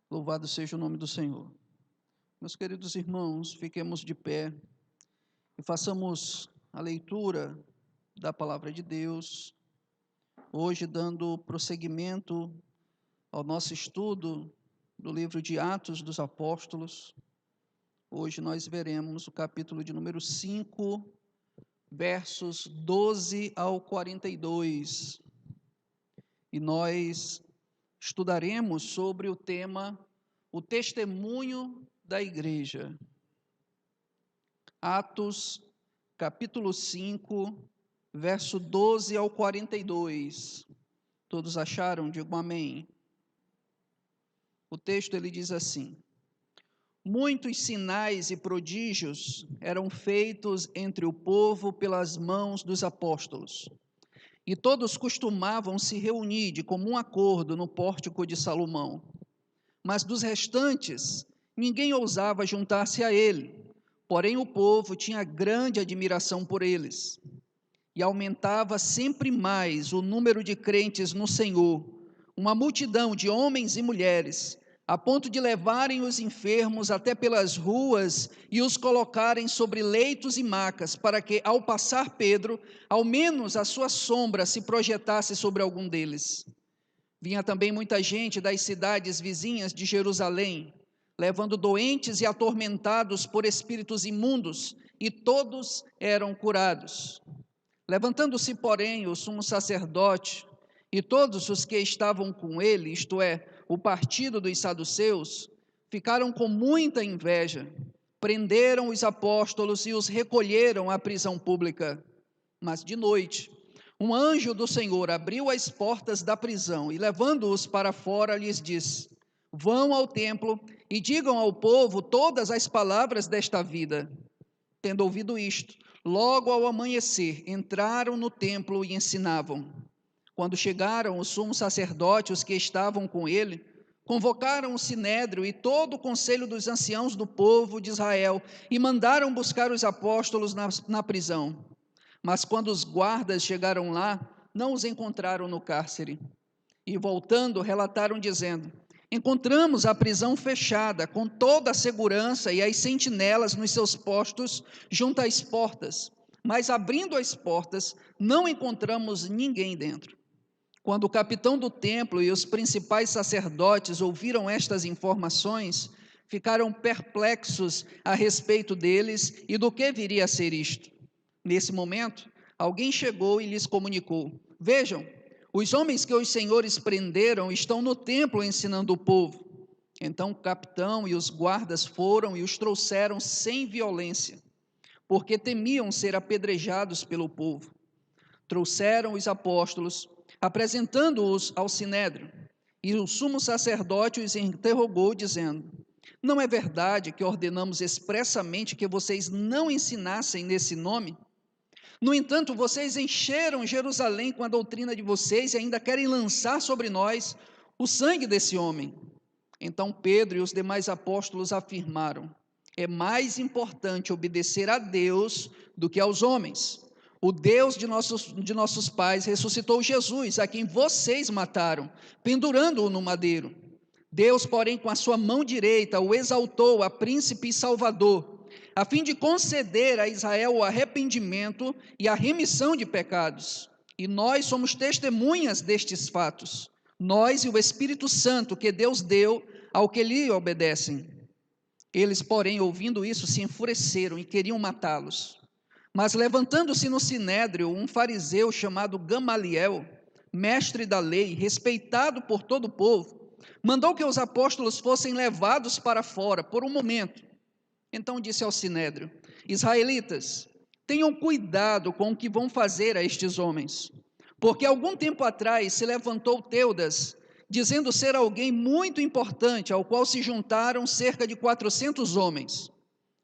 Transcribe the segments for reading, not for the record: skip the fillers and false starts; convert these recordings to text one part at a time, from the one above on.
Louvado seja o nome do Senhor. Meus queridos irmãos, fiquemos de pé e façamos a leitura da palavra de Deus, hoje dando prosseguimento ao nosso estudo do livro de Atos dos Apóstolos. Hoje nós veremos o capítulo de número 5, versos 12 ao 42. E nós estudaremos sobre o tema o testemunho da igreja. Atos, capítulo 5, verso 12 ao 42. Todos acharam? Digam amém. O texto ele diz assim: muitos sinais e prodígios eram feitos entre o povo pelas mãos dos apóstolos. E todos costumavam se reunir de comum acordo no pórtico de Salomão. Mas dos restantes, ninguém ousava juntar-se a ele, porém o povo tinha grande admiração por eles. E aumentava sempre mais o número de crentes no Senhor, uma multidão de homens e mulheres, a ponto de levarem os enfermos até pelas ruas e os colocarem sobre leitos e macas, para que, ao passar Pedro, ao menos a sua sombra se projetasse sobre algum deles. Vinha também muita gente das cidades vizinhas de Jerusalém, levando doentes e atormentados por espíritos imundos, e todos eram curados. Levantando-se, porém, o sumo sacerdote e todos os que estavam com ele, isto é, o partido dos saduceus, ficaram com muita inveja, prenderam os apóstolos e os recolheram à prisão pública. Mas de noite, um anjo do Senhor abriu as portas da prisão e, levando-os para fora, lhes disse: vão ao templo e digam ao povo todas as palavras desta vida. Tendo ouvido isto, logo ao amanhecer, entraram no templo e ensinavam. Quando chegaram o sumo sacerdote, os que estavam com ele, convocaram o sinédrio e todo o conselho dos anciãos do povo de Israel e mandaram buscar os apóstolos na prisão. Mas quando os guardas chegaram lá, não os encontraram no cárcere. E voltando, relataram dizendo: encontramos a prisão fechada, com toda a segurança e as sentinelas nos seus postos junto às portas. Mas abrindo as portas, não encontramos ninguém dentro. Quando o capitão do templo e os principais sacerdotes ouviram estas informações, ficaram perplexos a respeito deles e do que viria a ser isto. Nesse momento, alguém chegou e lhes comunicou: vejam, os homens que os senhores prenderam estão no templo ensinando o povo. Então o capitão e os guardas foram e os trouxeram sem violência, porque temiam ser apedrejados pelo povo. Trouxeram os apóstolos, apresentando-os ao sinédrio, e o sumo sacerdote os interrogou, dizendo: não é verdade que ordenamos expressamente que vocês não ensinassem nesse nome? No entanto, vocês encheram Jerusalém com a doutrina de vocês e ainda querem lançar sobre nós o sangue desse homem. Então Pedro e os demais apóstolos afirmaram: é mais importante obedecer a Deus do que aos homens. O Deus de nossos pais ressuscitou Jesus, a quem vocês mataram, pendurando-o no madeiro. Deus, porém, com a sua mão direita, o exaltou a príncipe e salvador, a fim de conceder a Israel o arrependimento e a remissão de pecados. E nós somos testemunhas destes fatos, nós e o Espírito Santo que Deus deu ao que lhe obedecem. Eles, porém, ouvindo isso, se enfureceram e queriam matá-los. Mas levantando-se no sinédrio um fariseu chamado Gamaliel, mestre da lei, respeitado por todo o povo, mandou que os apóstolos fossem levados para fora por um momento. Então disse ao sinédrio: israelitas, tenham cuidado com o que vão fazer a estes homens, porque algum tempo atrás se levantou Teudas, dizendo ser alguém muito importante, ao qual se juntaram cerca de 400 homens.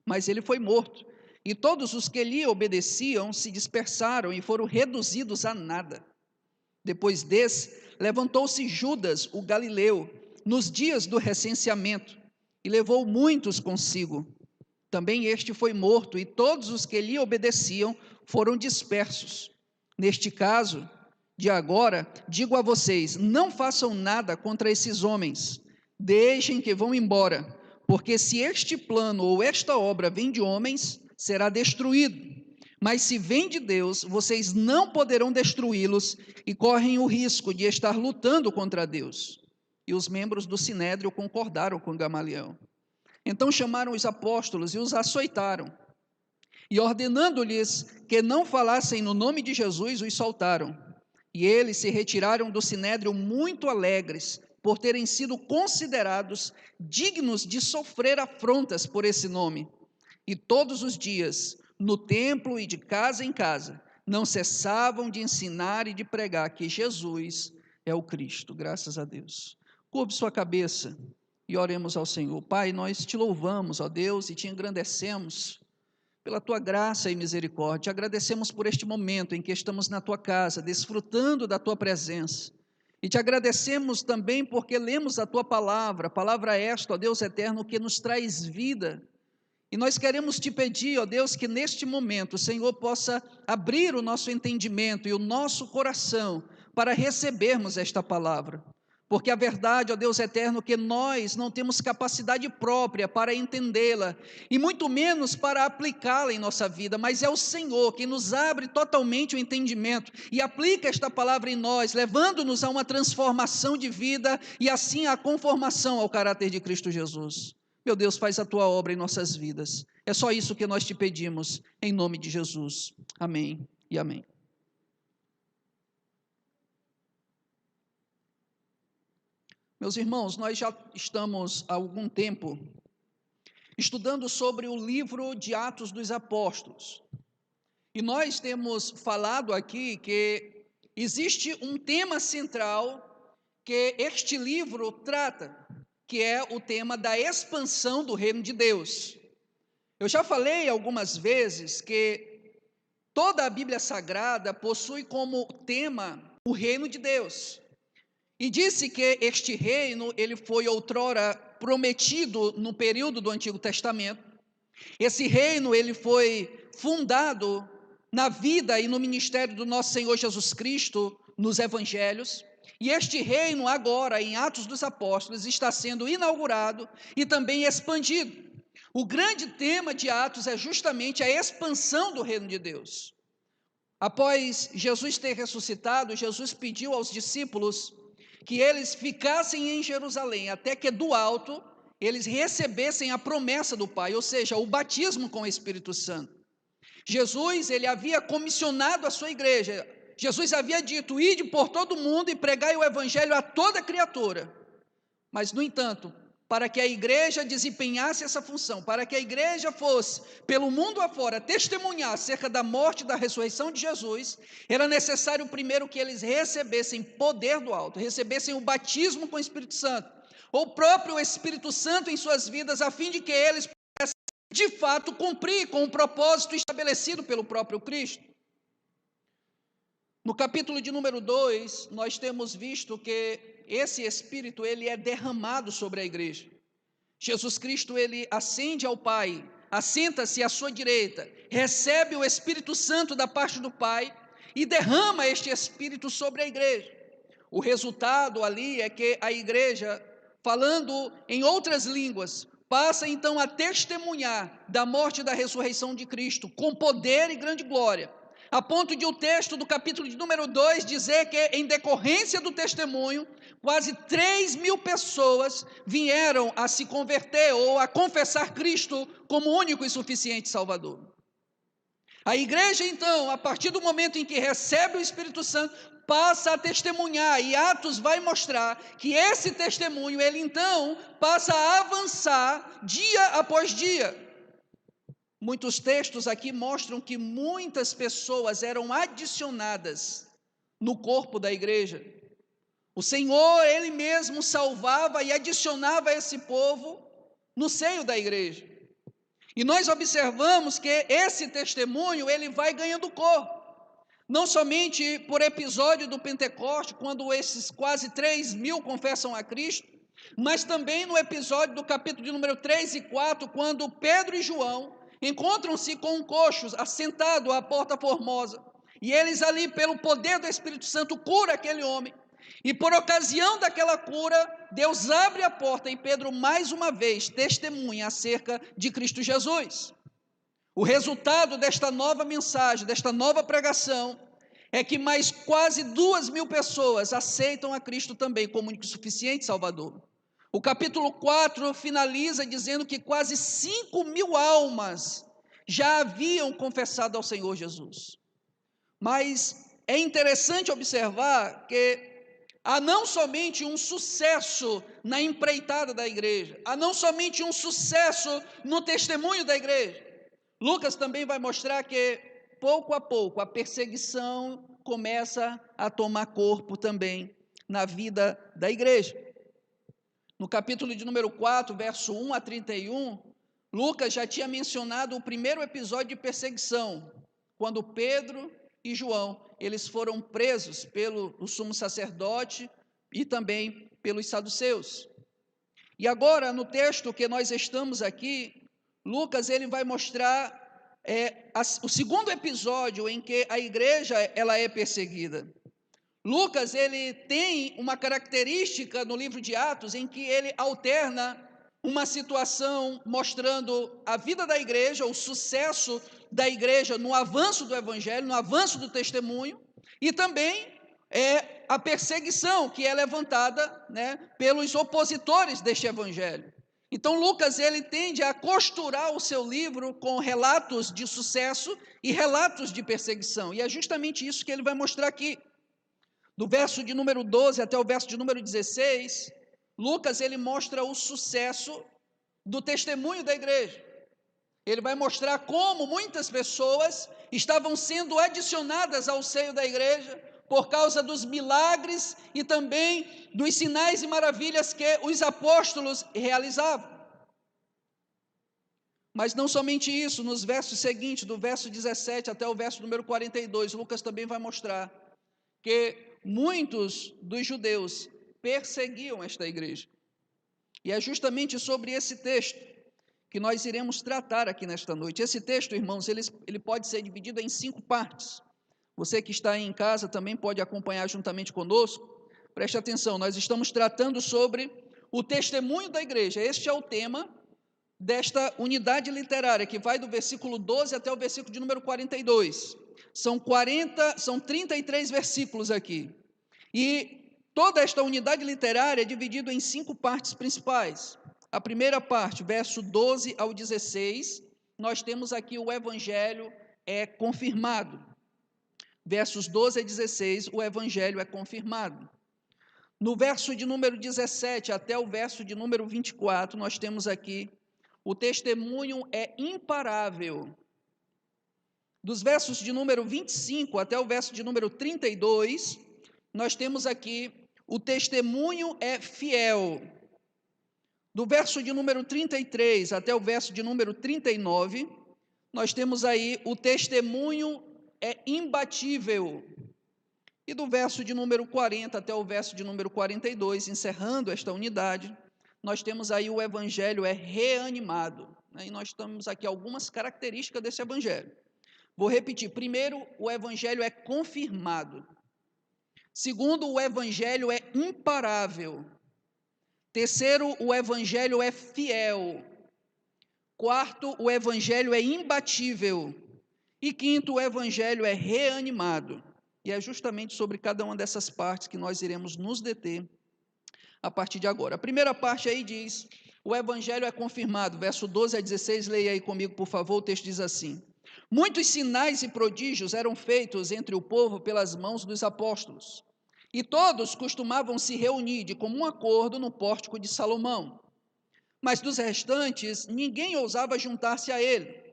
Mas ele foi morto, e todos os que lhe obedeciam se dispersaram e foram reduzidos a nada. Depois desse, levantou-se Judas, o galileu, nos dias do recenseamento, e levou muitos consigo. Também este foi morto, e todos os que lhe obedeciam foram dispersos. Neste caso, de agora, digo a vocês: não façam nada contra esses homens. deixem que vão embora, porque se este plano ou esta obra vem de homens, será destruído. Mas se vem de Deus, vocês não poderão destruí-los e correm o risco de estar lutando contra Deus. E os membros do Sinédrio concordaram com Gamaliel. Então chamaram os apóstolos e os açoitaram. E ordenando-lhes que não falassem no nome de Jesus, os soltaram. E eles se retiraram do Sinédrio muito alegres, por terem sido considerados dignos de sofrer afrontas por esse nome. E todos os dias, no templo e de casa em casa, não cessavam de ensinar e de pregar que Jesus é o Cristo. Graças a Deus. Curve sua cabeça e oremos ao Senhor. Pai, nós te louvamos, ó Deus, e te engrandecemos pela tua graça e misericórdia. Te agradecemos por este momento em que estamos na tua casa, desfrutando da tua presença. E te agradecemos também porque lemos a tua palavra esta, ó Deus eterno, que nos traz vida. E nós queremos te pedir, ó Deus, que neste momento o Senhor possa abrir o nosso entendimento e o nosso coração para recebermos esta palavra. Porque a verdade, ó Deus eterno, que nós não temos capacidade própria para entendê-la, e muito menos para aplicá-la em nossa vida, mas é o Senhor que nos abre totalmente o entendimento e aplica esta palavra em nós, levando-nos a uma transformação de vida e assim a conformação ao caráter de Cristo Jesus. Meu Deus, faz a tua obra em nossas vidas. É só isso que nós te pedimos, em nome de Jesus. Amém e amém. Meus irmãos, nós já estamos há algum tempo estudando sobre o livro de Atos dos Apóstolos. E nós temos falado aqui que existe um tema central que este livro trata, que é o tema da expansão do reino de Deus. Eu já falei algumas vezes que toda a Bíblia Sagrada possui como tema o reino de Deus. E disse que este reino, ele foi outrora prometido no período do Antigo Testamento. Esse reino, ele foi fundado na vida e no ministério do nosso Senhor Jesus Cristo, nos Evangelhos. E este reino agora, em Atos dos Apóstolos, está sendo inaugurado e também expandido. O grande tema de Atos é justamente a expansão do reino de Deus. Após Jesus ter ressuscitado, Jesus pediu aos discípulos que eles ficassem em Jerusalém, até que do alto eles recebessem a promessa do Pai, ou seja, o batismo com o Espírito Santo. Jesus, ele havia comissionado a sua igreja. Jesus havia dito: ide por todo mundo e pregai o evangelho a toda criatura. Mas, no entanto, para que a igreja desempenhasse essa função, para que a igreja fosse pelo mundo afora testemunhar acerca da morte e da ressurreição de Jesus, era necessário primeiro que eles recebessem poder do alto, recebessem o batismo com o Espírito Santo, ou o próprio Espírito Santo em suas vidas, a fim de que eles pudessem de fato cumprir com o propósito estabelecido pelo próprio Cristo. No capítulo de número 2, nós temos visto que esse Espírito, ele é derramado sobre a igreja. Jesus Cristo, ele ascende ao Pai, assenta-se à sua direita, recebe o Espírito Santo da parte do Pai e derrama este Espírito sobre a igreja. O resultado ali é que a igreja, falando em outras línguas, passa então a testemunhar da morte e da ressurreição de Cristo, com poder e grande glória, a ponto de o texto do capítulo de número 2 dizer que, em decorrência do testemunho, quase 3.000 pessoas vieram a se converter ou a confessar Cristo como único e suficiente Salvador. A igreja, então, a partir do momento em que recebe o Espírito Santo, passa a testemunhar, e Atos vai mostrar que esse testemunho, ele então passa a avançar dia após dia. Muitos textos aqui mostram que muitas pessoas eram adicionadas no corpo da igreja. O Senhor, ele mesmo salvava e adicionava esse povo no seio da igreja. E nós observamos que esse testemunho, ele vai ganhando corpo. Não somente por episódio do Pentecoste, quando esses quase 3.000 confessam a Cristo, mas também no episódio do capítulo de número 3 e 4, quando Pedro e João encontram-se com um coxo assentado à porta formosa, e eles ali, pelo poder do Espírito Santo, curam aquele homem, e por ocasião daquela cura, Deus abre a porta e Pedro, mais uma vez, testemunha acerca de Cristo Jesus. O resultado desta nova mensagem, desta nova pregação, é que mais quase 2.000 pessoas aceitam a Cristo também como único e suficiente Salvador. O capítulo 4 finaliza dizendo que quase 5.000 almas já haviam confessado ao Senhor Jesus. Mas é interessante observar que há não somente um sucesso na empreitada da igreja, há não somente um sucesso no testemunho da igreja. Lucas também vai mostrar que, pouco a pouco, a perseguição começa a tomar corpo também na vida da igreja. No capítulo de número 4, verso 1 a 31, Lucas já tinha mencionado o primeiro episódio de perseguição, quando Pedro e João, eles foram presos pelo sumo sacerdote e também pelos saduceus. E agora, no texto que nós estamos aqui, Lucas ele vai mostrar o segundo episódio em que a igreja ela é perseguida. Lucas ele tem uma característica no livro de Atos em que ele alterna uma situação mostrando a vida da igreja, o sucesso da igreja no avanço do evangelho, no avanço do testemunho, e também a perseguição que é levantada, né, pelos opositores deste evangelho. Então Lucas ele tende a costurar o seu livro com relatos de sucesso e relatos de perseguição, e é justamente isso que ele vai mostrar aqui. Do verso de número 12 até o verso de número 16, Lucas ele mostra o sucesso do testemunho da igreja. Ele vai mostrar como muitas pessoas estavam sendo adicionadas ao seio da igreja por causa dos milagres e também dos sinais e maravilhas que os apóstolos realizavam. Mas não somente isso, nos versos seguintes, do verso 17 até o verso número 42, Lucas também vai mostrar que muitos dos judeus perseguiam esta igreja. E é justamente sobre esse texto que nós iremos tratar aqui nesta noite. Esse texto, irmãos, ele pode ser dividido em 5 partes. Você que está aí em casa também pode acompanhar juntamente conosco. Preste atenção, nós estamos tratando sobre o testemunho da igreja. Este é o tema desta unidade literária, que vai do versículo 12 até o versículo de número 42. São 33 versículos aqui. E toda esta unidade literária é dividida em 5 partes principais. A primeira parte, verso 12 ao 16, nós temos aqui o evangelho é confirmado. Versos 12 a 16, o evangelho é confirmado. No verso de número 17 até o verso de número 24, nós temos aqui o testemunho é imparável. Dos versos de número 25 até o verso de número 32, nós temos aqui o testemunho é fiel. Do verso de número 33 até o verso de número 39, nós temos aí o testemunho é imbatível. E do verso de número 40 até o verso de número 42, encerrando esta unidade, nós temos aí o evangelho é reanimado. E nós temos aqui algumas características desse evangelho. Vou repetir. Primeiro, o evangelho é confirmado. Segundo, o evangelho é imparável. Terceiro, o evangelho é fiel. Quarto, o evangelho é imbatível. E quinto, o evangelho é reanimado. E é justamente sobre cada uma dessas partes que nós iremos nos deter a partir de agora. A primeira parte aí diz, o evangelho é confirmado, verso 12 a 16, leia aí comigo, por favor, o texto diz assim: muitos sinais e prodígios eram feitos entre o povo pelas mãos dos apóstolos, e todos costumavam se reunir de comum acordo no pórtico de Salomão. Mas dos restantes, ninguém ousava juntar-se a ele.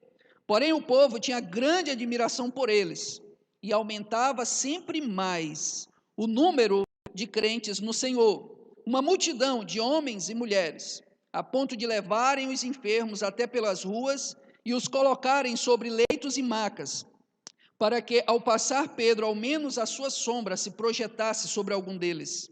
Porém, o povo tinha grande admiração por eles, e aumentava sempre mais o número de crentes no Senhor, uma multidão de homens e mulheres, a ponto de levarem os enfermos até pelas ruas e os colocarem sobre leitos e macas, para que, ao passar Pedro, ao menos a sua sombra se projetasse sobre algum deles.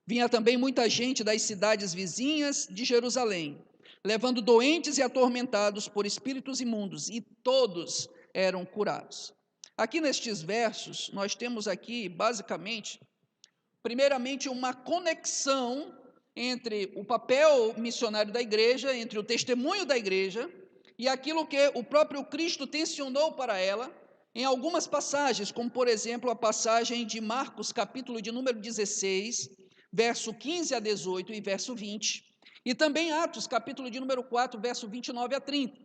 Vinha também muita gente das cidades vizinhas de Jerusalém, levando doentes e atormentados por espíritos imundos, e todos eram curados. Aqui nestes versos, nós temos aqui, basicamente, primeiramente, uma conexão entre o papel missionário da igreja, entre o testemunho da igreja e aquilo que o próprio Cristo tensionou para ela em algumas passagens, como por exemplo a passagem de Marcos, capítulo de número 16, verso 15 a 18 e verso 20, e também Atos, capítulo de número 4, verso 29 a 30.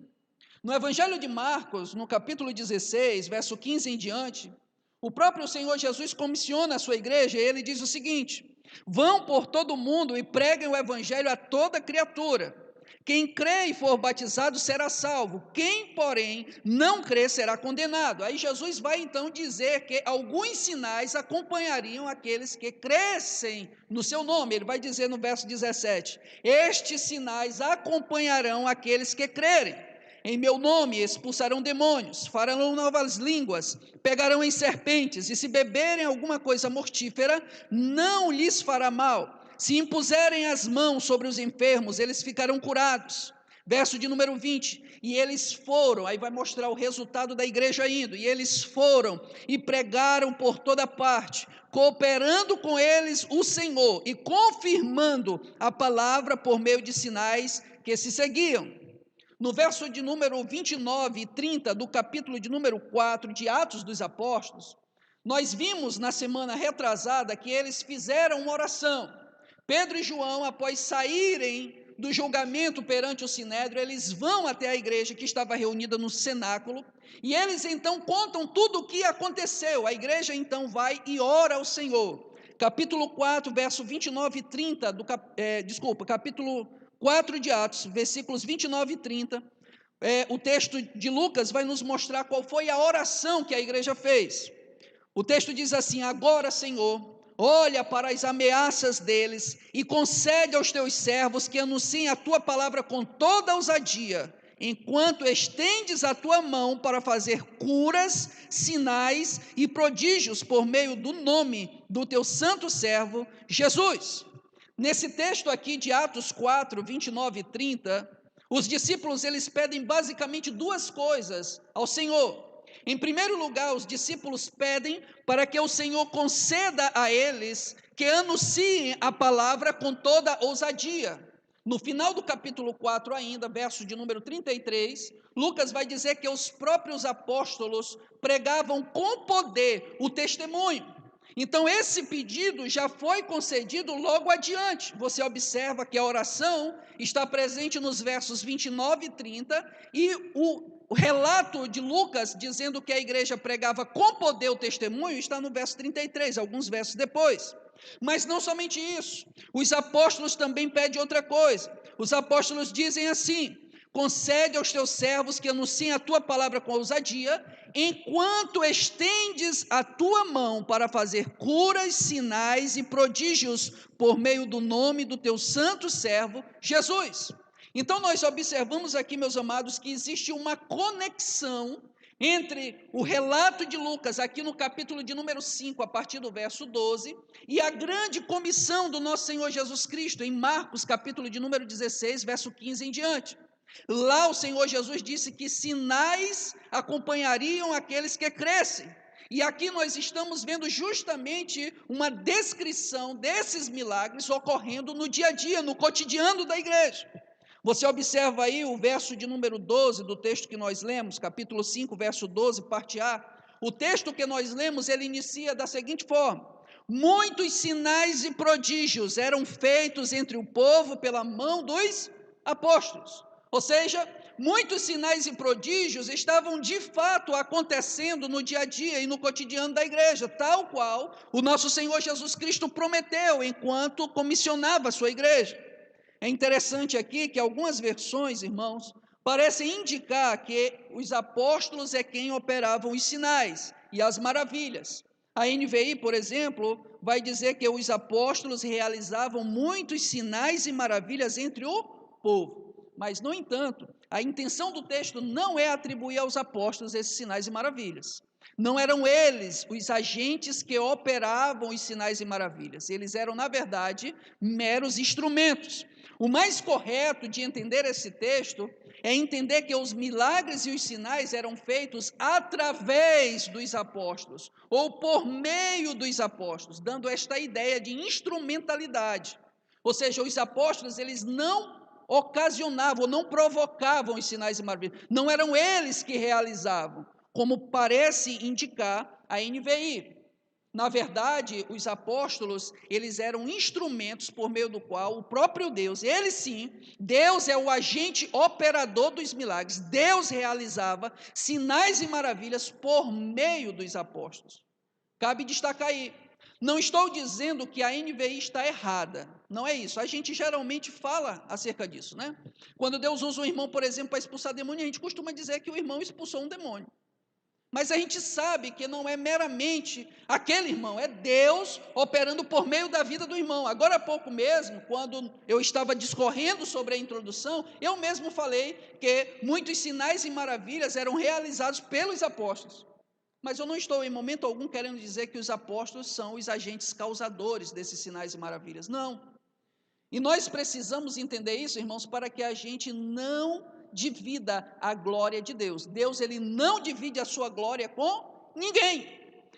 No Evangelho de Marcos, no capítulo 16, verso 15 em diante, o próprio Senhor Jesus comissiona a sua igreja e ele diz o seguinte: vão por todo o mundo e preguem o evangelho a toda criatura. Quem crê e for batizado será salvo, quem, porém, não crê será condenado. Aí Jesus vai então dizer que alguns sinais acompanhariam aqueles que crescem no seu nome. Ele vai dizer no verso 17: estes sinais acompanharão aqueles que crerem. Em meu nome expulsarão demônios, falarão novas línguas, pegarão em serpentes, e se beberem alguma coisa mortífera, não lhes fará mal. Se impuserem as mãos sobre os enfermos, eles ficarão curados. Verso de número 20, e eles foram, aí vai mostrar o resultado da igreja indo, e eles foram e pregaram por toda parte, cooperando com eles o Senhor, e confirmando a palavra por meio de sinais que se seguiam. No verso de número 29 e 30 do capítulo de número 4 de Atos dos Apóstolos, nós vimos na semana retrasada que eles fizeram uma oração. Pedro e João, após saírem do julgamento perante o Sinédrio, eles vão até a igreja que estava reunida no cenáculo, e eles então contam tudo o que aconteceu. A igreja então vai e ora ao Senhor. Capítulo 4, verso 29 e 30, capítulo 4 de Atos, versículos 29 e 30, o texto de Lucas vai nos mostrar qual foi a oração que a igreja fez. O texto diz assim: agora, Senhor, olha para as ameaças deles e concede aos teus servos que anunciem a tua palavra com toda ousadia, enquanto estendes a tua mão para fazer curas, sinais e prodígios por meio do nome do teu santo servo, Jesus. Nesse texto aqui de Atos 4, 29 e 30, os discípulos eles pedem basicamente duas coisas ao Senhor. Em primeiro lugar, os discípulos pedem para que o Senhor conceda a eles que anunciem a palavra com toda ousadia. No final do capítulo 4 ainda, verso de número 33, Lucas vai dizer que os próprios apóstolos pregavam com poder o testemunho. Então esse pedido já foi concedido logo adiante. Você observa que a oração está presente nos versos 29 e 30, e o relato de Lucas dizendo que a igreja pregava com poder o testemunho está no verso 33, alguns versos depois. Mas não somente isso, os apóstolos também pedem outra coisa. Os apóstolos dizem assim: concede aos teus servos que anunciem a tua palavra com ousadia, enquanto estendes a tua mão para fazer curas, sinais e prodígios por meio do nome do teu santo servo, Jesus. Então nós observamos aqui, meus amados, que existe uma conexão entre o relato de Lucas, aqui no capítulo de número 5, a partir do verso 12, e a grande comissão do nosso Senhor Jesus Cristo, em Marcos, capítulo de número 16, verso 15 em diante. Lá o Senhor Jesus disse que sinais acompanhariam aqueles que crescem. E aqui nós estamos vendo justamente uma descrição desses milagres ocorrendo no dia a dia, no cotidiano da igreja. Você observa aí o verso de número 12 do texto que nós lemos, capítulo 5, verso 12, parte A. O texto que nós lemos, ele inicia da seguinte forma: muitos sinais e prodígios eram feitos entre o povo pela mão dos apóstolos. Ou seja, muitos sinais e prodígios estavam de fato acontecendo no dia a dia e no cotidiano da igreja, tal qual o nosso Senhor Jesus Cristo prometeu enquanto comissionava a sua igreja. É interessante aqui que algumas versões, irmãos, parecem indicar que os apóstolos é quem operavam os sinais e as maravilhas. A NVI, por exemplo, vai dizer que os apóstolos realizavam muitos sinais e maravilhas entre o povo. Mas, no entanto, a intenção do texto não é atribuir aos apóstolos esses sinais e maravilhas. Não eram eles os agentes que operavam os sinais e maravilhas. Eles eram, na verdade, meros instrumentos. O mais correto de entender esse texto é entender que os milagres e os sinais eram feitos através dos apóstolos, ou por meio dos apóstolos, dando esta ideia de instrumentalidade. Ou seja, os apóstolos, eles não ocasionavam, não provocavam os sinais e maravilhas. Não eram eles que realizavam, como parece indicar a NVI. Na verdade, os apóstolos, eles eram instrumentos por meio do qual o próprio Deus, ele sim, Deus é o agente operador dos milagres. Deus realizava sinais e maravilhas por meio dos apóstolos. Cabe destacar aí. Não estou dizendo que a NVI está errada, não é isso. A gente geralmente fala acerca disso, né? Quando Deus usa um irmão, por exemplo, para expulsar demônio, a gente costuma dizer que o irmão expulsou um demônio. Mas a gente sabe que não é meramente aquele irmão, é Deus operando por meio da vida do irmão. Agora há pouco mesmo, quando eu estava discorrendo sobre a introdução, eu mesmo falei que muitos sinais e maravilhas eram realizados pelos apóstolos. Mas eu não estou em momento algum querendo dizer que os apóstolos são os agentes causadores desses sinais e maravilhas. Não. E nós precisamos entender isso, irmãos, para que a gente não divida a glória de Deus. Deus, ele não divide a sua glória com ninguém.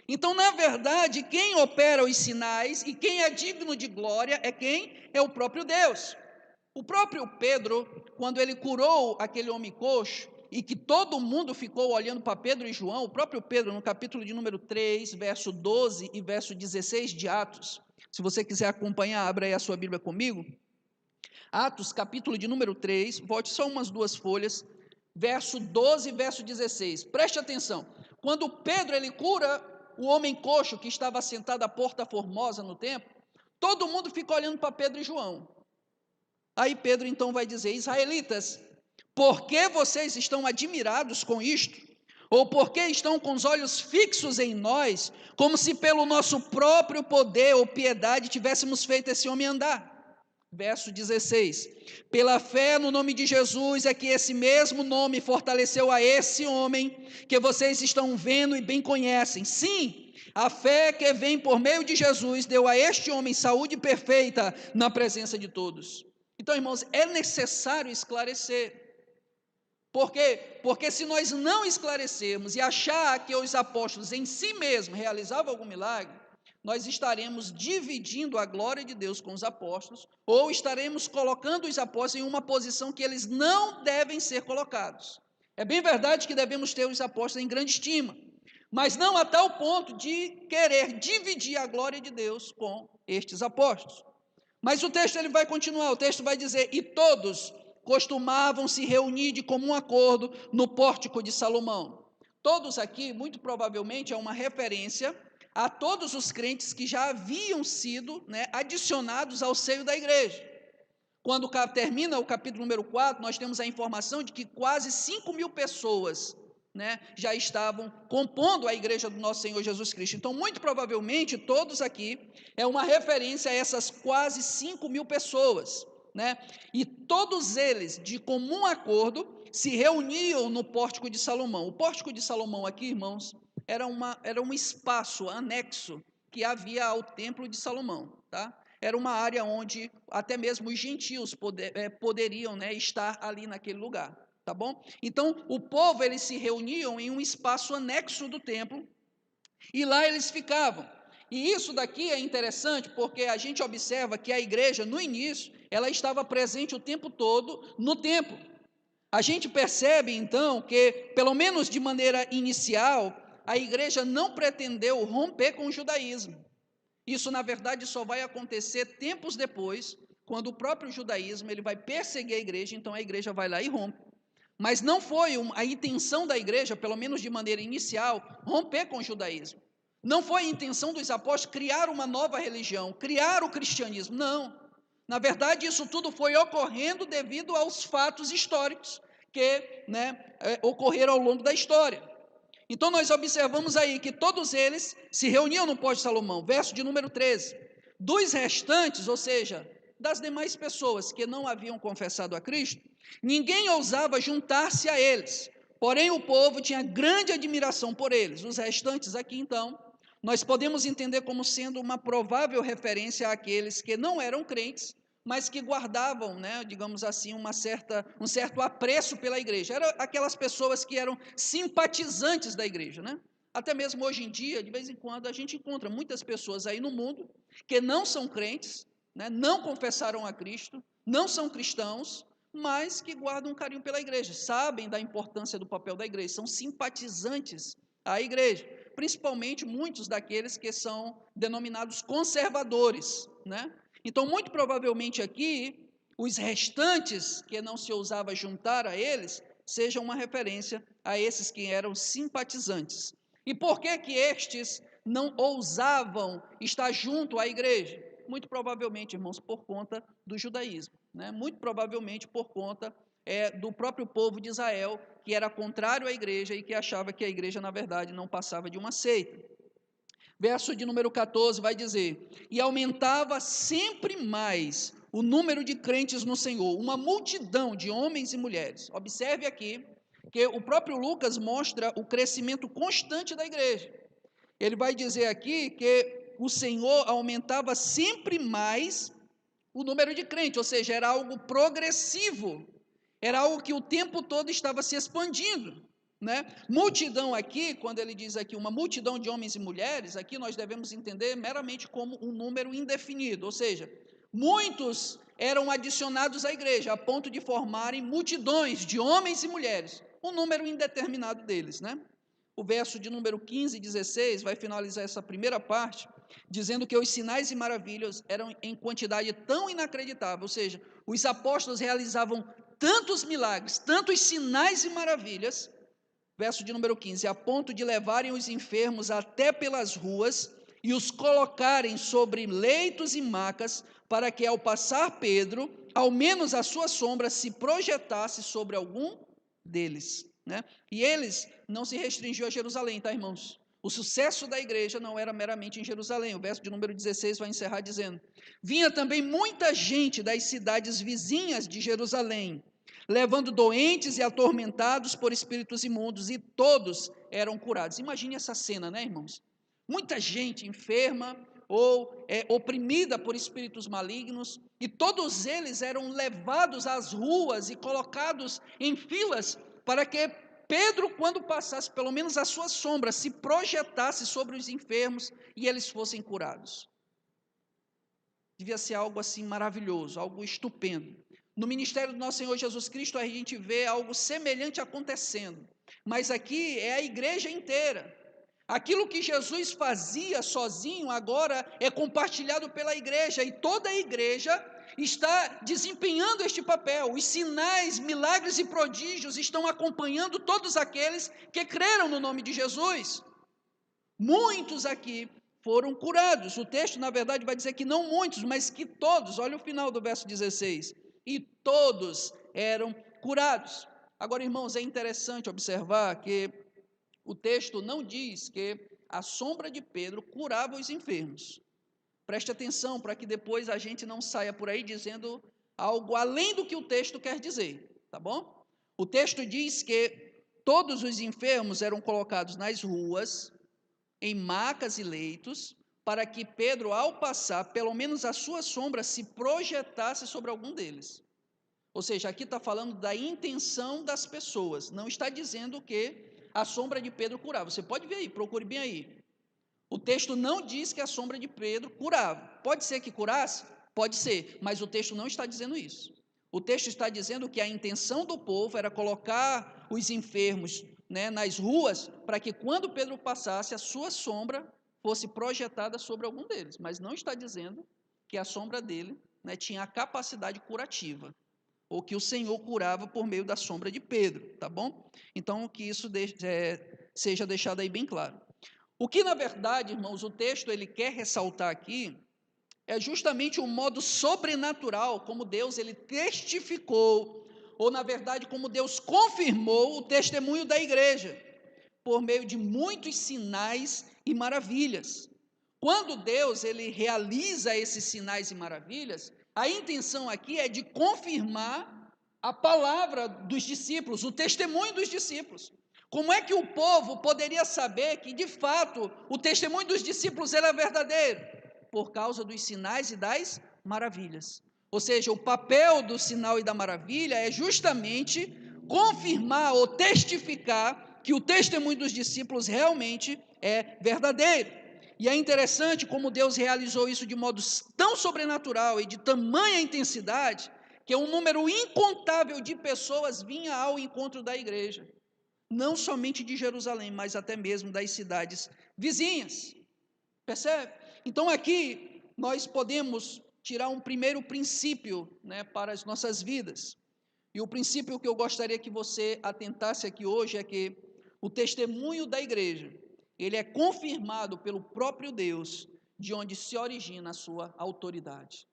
Então, na verdade, quem opera os sinais e quem é digno de glória é quem? É o próprio Deus. O próprio Pedro, quando ele curou aquele homem coxo, e que todo mundo ficou olhando para Pedro e João, o próprio Pedro, no capítulo de número 3, verso 12 e verso 16 de Atos, se você quiser acompanhar, abra aí a sua Bíblia comigo. Atos, capítulo de número 3, volte só umas duas folhas, verso 12 e verso 16. Preste atenção. Quando Pedro ele cura o homem coxo que estava sentado à porta formosa no templo, todo mundo fica olhando para Pedro e João. Aí Pedro então vai dizer: israelitas, por que vocês estão admirados com isto? Ou por que estão com os olhos fixos em nós, como se pelo nosso próprio poder ou piedade tivéssemos feito esse homem andar? Verso 16, pela fé no nome de Jesus é que esse mesmo nome fortaleceu a esse homem, que vocês estão vendo e bem conhecem. Sim, a fé que vem por meio de Jesus deu a este homem saúde perfeita na presença de todos. Então, irmãos, é necessário esclarecer. Por quê? Porque se nós não esclarecermos e achar que os apóstolos em si mesmos realizavam algum milagre, nós estaremos dividindo a glória de Deus com os apóstolos, ou estaremos colocando os apóstolos em uma posição que eles não devem ser colocados. É bem verdade que devemos ter os apóstolos em grande estima, mas não a tal ponto de querer dividir a glória de Deus com estes apóstolos. Mas o texto ele vai continuar, o texto vai dizer: e todos costumavam se reunir de comum acordo no pórtico de Salomão. Todos aqui, muito provavelmente, é uma referência a todos os crentes que já haviam sido adicionados ao seio da igreja. Quando termina o capítulo número 4, nós temos a informação de que quase 5.000 pessoas já estavam compondo a igreja do nosso Senhor Jesus Cristo. Então, muito provavelmente, todos aqui é uma referência a essas quase 5.000 pessoas, e todos eles, de comum acordo, se reuniam no pórtico de Salomão. O pórtico de Salomão aqui, irmãos, era um espaço anexo que havia ao templo de Salomão, tá? Era uma área onde até mesmo os gentios poderiam estar ali naquele lugar, tá bom? Então, o povo, eles se reuniam em um espaço anexo do templo, e lá eles ficavam. E isso daqui é interessante, porque a gente observa que a igreja, no início, ela estava presente o tempo todo no templo. A gente percebe, então, que, pelo menos de maneira inicial, a igreja não pretendeu romper com o judaísmo. Isso, na verdade, só vai acontecer tempos depois, quando o próprio judaísmo ele vai perseguir a igreja, então a igreja vai lá e rompe. Mas não foi a intenção da igreja, pelo menos de maneira inicial, romper com o judaísmo. Não foi a intenção dos apóstolos criar uma nova religião, criar o cristianismo, não. Na verdade, isso tudo foi ocorrendo devido aos fatos históricos que ocorreram ao longo da história. Então, nós observamos aí que todos eles se reuniam no pórtico de Salomão, verso de número 13. Dos restantes, ou seja, das demais pessoas que não haviam confessado a Cristo, ninguém ousava juntar-se a eles, porém o povo tinha grande admiração por eles. Os restantes aqui, então, nós podemos entender como sendo uma provável referência àqueles que não eram crentes, mas que guardavam, digamos assim, um certo apreço pela igreja. Eram aquelas pessoas que eram simpatizantes da igreja, Até mesmo hoje em dia, de vez em quando, a gente encontra muitas pessoas aí no mundo que não são crentes, né, não confessaram a Cristo, não são cristãos, mas que guardam um carinho pela igreja, sabem da importância do papel da igreja, são simpatizantes à igreja, principalmente muitos daqueles que são denominados conservadores, né? Então, muito provavelmente aqui, os restantes que não se ousava juntar a eles, sejam uma referência a esses que eram simpatizantes. E por que que estes não ousavam estar junto à igreja? Muito provavelmente, irmãos, por conta do judaísmo, né? Muito provavelmente por conta do próprio povo de Israel, que era contrário à igreja e que achava que a igreja, na verdade, não passava de uma seita. Verso de número 14 vai dizer: e aumentava sempre mais o número de crentes no Senhor, uma multidão de homens e mulheres. Observe aqui que o próprio Lucas mostra o crescimento constante da igreja. Ele vai dizer aqui que o Senhor aumentava sempre mais o número de crentes, ou seja, era algo progressivo, era algo que o tempo todo estava se expandindo, né? Multidão aqui, quando ele diz aqui uma multidão de homens e mulheres, aqui nós devemos entender meramente como um número indefinido, ou seja, muitos eram adicionados à igreja, a ponto de formarem multidões de homens e mulheres, um número indeterminado deles, né? O verso de número 15 e 16 vai finalizar essa primeira parte, dizendo que os sinais e maravilhas eram em quantidade tão inacreditável, ou seja, os apóstolos realizavam tantos milagres, tantos sinais e maravilhas, verso de número 15, a ponto de levarem os enfermos até pelas ruas e os colocarem sobre leitos e macas, para que ao passar Pedro, ao menos a sua sombra se projetasse sobre algum deles, né? E eles não se restringiu a Jerusalém, tá, irmãos? O sucesso da igreja não era meramente em Jerusalém. O verso de número 16 vai encerrar dizendo: vinha também muita gente das cidades vizinhas de Jerusalém, levando doentes e atormentados por espíritos imundos, e todos eram curados. Imagine essa cena, né, irmãos? Muita gente enferma ou oprimida por espíritos malignos, e todos eles eram levados às ruas e colocados em filas para que Pedro, quando passasse, pelo menos a sua sombra, se projetasse sobre os enfermos e eles fossem curados. Devia ser algo assim maravilhoso, algo estupendo. No ministério do nosso Senhor Jesus Cristo, a gente vê algo semelhante acontecendo, mas aqui é a igreja inteira. Aquilo que Jesus fazia sozinho, agora é compartilhado pela igreja, e toda a igreja está desempenhando este papel. Os sinais, milagres e prodígios estão acompanhando todos aqueles que creram no nome de Jesus. Muitos aqui foram curados. O texto, na verdade, vai dizer que não muitos, mas que todos. Olha o final do verso 16. E todos eram curados. Agora, irmãos, é interessante observar que o texto não diz que a sombra de Pedro curava os enfermos. Preste atenção para que depois a gente não saia por aí dizendo algo além do que o texto quer dizer, tá bom? O texto diz que todos os enfermos eram colocados nas ruas, em macas e leitos, para que Pedro, ao passar, pelo menos a sua sombra se projetasse sobre algum deles. Ou seja, aqui está falando da intenção das pessoas, não está dizendo que a sombra de Pedro curava. Você pode ver aí, procure bem aí. O texto não diz que a sombra de Pedro curava. Pode ser que curasse? Pode ser, mas o texto não está dizendo isso. O texto está dizendo que a intenção do povo era colocar os enfermos, né, nas ruas, para que quando Pedro passasse, a sua sombra fosse projetada sobre algum deles, mas não está dizendo que a sombra dele, né, tinha a capacidade curativa, ou que o Senhor curava por meio da sombra de Pedro, tá bom? Então, que isso seja deixado aí bem claro. O que, na verdade, irmãos, o texto ele quer ressaltar aqui, é justamente o modo sobrenatural como Deus ele testificou, ou, na verdade, como Deus confirmou o testemunho da igreja, por meio de muitos sinais e maravilhas. Quando Deus ele realiza esses sinais e maravilhas, a intenção aqui é de confirmar a palavra dos discípulos, o testemunho dos discípulos. Como é que o povo poderia saber que, de fato, o testemunho dos discípulos era verdadeiro? Por causa dos sinais e das maravilhas. Ou seja, o papel do sinal e da maravilha é justamente confirmar ou testificar que o testemunho dos discípulos realmente é verdadeiro. E é interessante como Deus realizou isso de modo tão sobrenatural e de tamanha intensidade, que um número incontável de pessoas vinha ao encontro da igreja. Não somente de Jerusalém, mas até mesmo das cidades vizinhas. Percebe? Então aqui nós podemos tirar um primeiro princípio, né, para as nossas vidas. E o princípio que eu gostaria que você atentasse aqui hoje é que o testemunho da igreja, ele é confirmado pelo próprio Deus, de onde se origina a sua autoridade.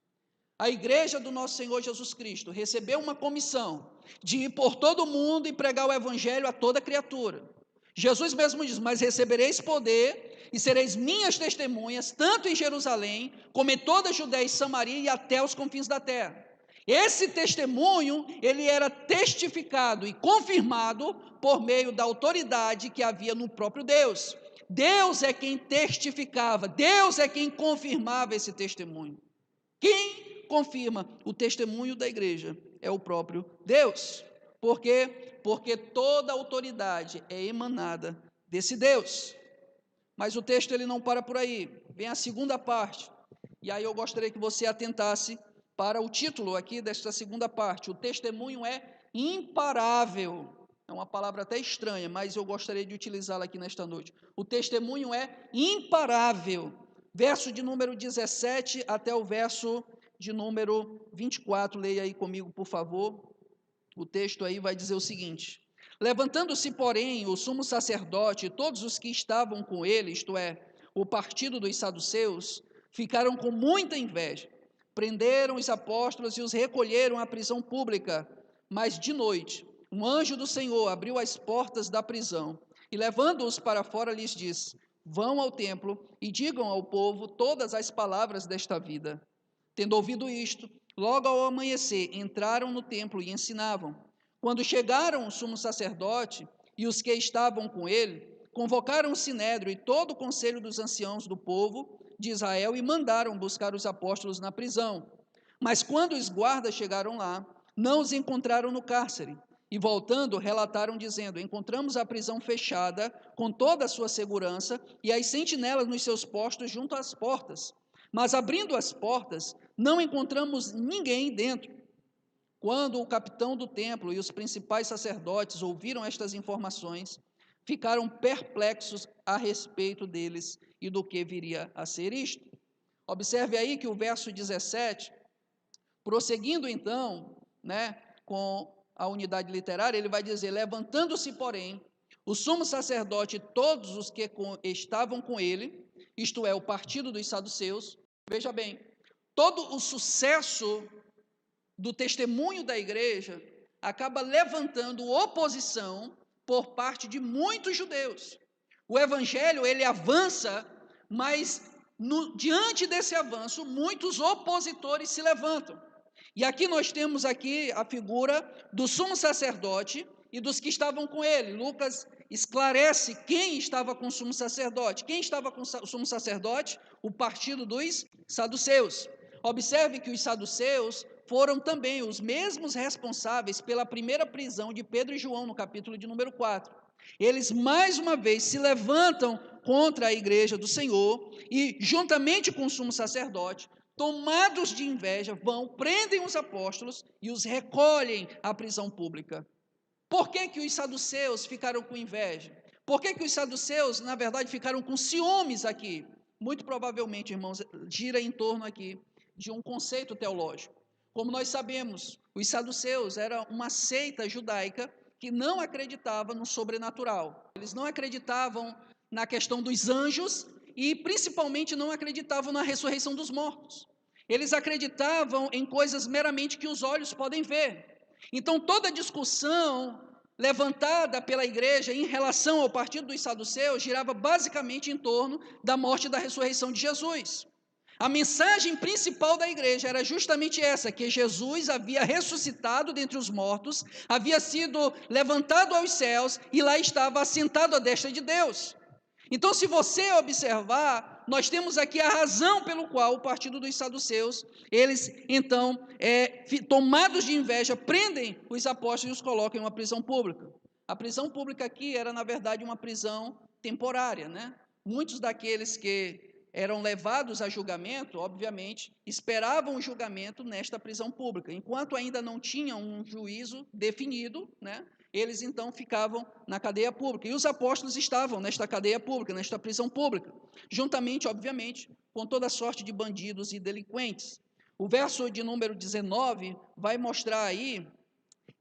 A igreja do nosso Senhor Jesus Cristo recebeu uma comissão de ir por todo o mundo e pregar o evangelho a toda criatura. Jesus mesmo diz: mas recebereis poder e sereis minhas testemunhas, tanto em Jerusalém, como em toda a Judéia e Samaria e até os confins da terra. Esse testemunho, ele era testificado e confirmado por meio da autoridade que havia no próprio Deus. Deus é quem testificava, Deus é quem confirmava esse testemunho. Quem confirma o testemunho da igreja é o próprio Deus. Por quê? Porque toda autoridade é emanada desse Deus. Mas o texto ele não para por aí. Vem a segunda parte. E aí eu gostaria que você atentasse para o título aqui desta segunda parte. O testemunho é imparável. É uma palavra até estranha, mas eu gostaria de utilizá-la aqui nesta noite. O testemunho é imparável. Verso de número 17 até o verso de número 24. Leia aí comigo, por favor. O texto aí vai dizer o seguinte: levantando-se, porém, o sumo sacerdote e todos os que estavam com ele, isto é, o partido dos saduceus, ficaram com muita inveja. Prenderam os apóstolos e os recolheram à prisão pública. Mas de noite, um anjo do Senhor abriu as portas da prisão e, levando-os para fora, lhes disse: vão ao templo e digam ao povo todas as palavras desta vida. Tendo ouvido isto, logo ao amanhecer, entraram no templo e ensinavam. Quando chegaram o sumo sacerdote e os que estavam com ele, convocaram o sinédrio e todo o conselho dos anciãos do povo de Israel e mandaram buscar os apóstolos na prisão. Mas quando os guardas chegaram lá, não os encontraram no cárcere. E voltando, relataram dizendo: encontramos a prisão fechada, com toda a sua segurança, e as sentinelas nos seus postos junto às portas. Mas abrindo as portas, não encontramos ninguém dentro. Quando o capitão do templo e os principais sacerdotes ouviram estas informações, ficaram perplexos a respeito deles e do que viria a ser isto. Observe aí que o verso 17, prosseguindo então, né, com a unidade literária, ele vai dizer: levantando-se, porém, o sumo sacerdote e todos os que estavam com ele, isto é, o partido dos saduceus. Veja bem, todo o sucesso do testemunho da igreja acaba levantando oposição por parte de muitos judeus. O evangelho, ele avança, mas diante desse avanço, muitos opositores se levantam. E aqui nós temos aqui a figura do sumo sacerdote e dos que estavam com ele. Lucas esclarece quem estava com o sumo sacerdote. Quem estava com o sumo sacerdote? O partido dos saduceus. Observe que os saduceus foram também os mesmos responsáveis pela primeira prisão de Pedro e João, no capítulo de número 4. Eles, mais uma vez, se levantam contra a igreja do Senhor e, juntamente com o sumo sacerdote, tomados de inveja, prendem os apóstolos e os recolhem à prisão pública. Por que que os saduceus ficaram com inveja? Por que que os saduceus, na verdade, ficaram com ciúmes aqui? Muito provavelmente, irmãos, gira em torno aqui de um conceito teológico. Como nós sabemos, os saduceus eram uma seita judaica que não acreditava no sobrenatural. Eles não acreditavam na questão dos anjos e, principalmente, não acreditavam na ressurreição dos mortos. Eles acreditavam em coisas meramente que os olhos podem ver. Então, toda discussão levantada pela igreja em relação ao partido dos saduceus girava basicamente em torno da morte e da ressurreição de Jesus. A mensagem principal da igreja era justamente essa, que Jesus havia ressuscitado dentre os mortos, havia sido levantado aos céus e lá estava assentado à destra de Deus. Então, se você observar, nós temos aqui a razão pelo qual o partido dos saduceus, eles então, tomados de inveja, prendem os apóstolos e os colocam em uma prisão pública. A prisão pública aqui era, na verdade, uma prisão temporária, né? Muitos daqueles que eram levados a julgamento, obviamente, esperavam o julgamento nesta prisão pública. Enquanto ainda não tinham um juízo definido, né, eles então ficavam na cadeia pública. E os apóstolos estavam nesta cadeia pública, nesta prisão pública, juntamente, obviamente, com toda sorte de bandidos e delinquentes. O verso de número 19 vai mostrar aí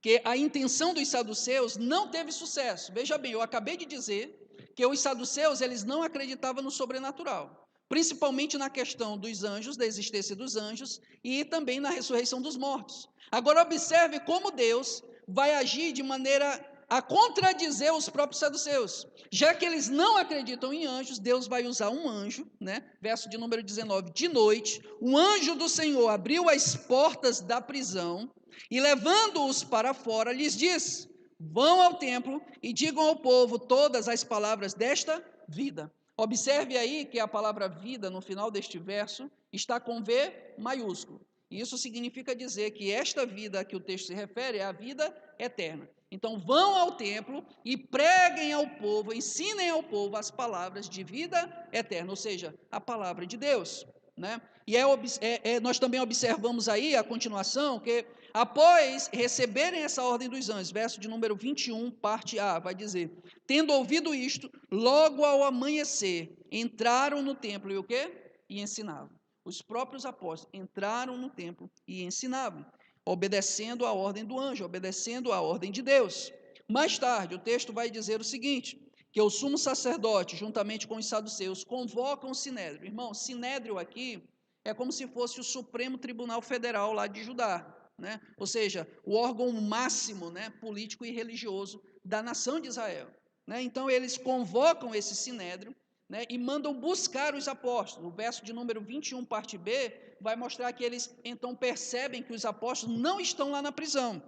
que a intenção dos saduceus não teve sucesso. Veja bem, eu acabei de dizer que os saduceus, eles não acreditavam no sobrenatural, principalmente na questão dos anjos, da existência dos anjos, e também na ressurreição dos mortos. Agora observe como Deus vai agir de maneira a contradizer os próprios saduceus. Já que eles não acreditam em anjos, Deus vai usar um anjo, né? Verso de número 19, de noite, um anjo do Senhor abriu as portas da prisão e, levando-os para fora, lhes disse: vão ao templo e digam ao povo todas as palavras desta vida. Observe aí que a palavra vida, no final deste verso, está com V maiúsculo. Isso significa dizer que esta vida a que o texto se refere é a vida eterna. Então, vão ao templo e preguem ao povo, ensinem ao povo as palavras de vida eterna, ou seja, a palavra de Deus, né? E nós também observamos aí a continuação, que após receberem essa ordem dos anjos, verso de número 21, parte A, vai dizer: tendo ouvido isto, logo ao amanhecer, entraram no templo e o quê? E ensinavam. Os próprios apóstolos entraram no templo e ensinavam, obedecendo a ordem do anjo, obedecendo a ordem de Deus. Mais tarde, o texto vai dizer o seguinte, que o sumo sacerdote, juntamente com os saduceus, convocam o sinédrio. Irmão, sinédrio aqui é como se fosse o Supremo Tribunal Federal lá de Judá, né? Ou seja, o órgão máximo, né, político e religioso da nação de Israel, né? Então, eles convocam esse sinédrio, né, e mandam buscar os apóstolos. O verso de número 21, parte B, vai mostrar que eles então percebem que os apóstolos não estão lá na prisão.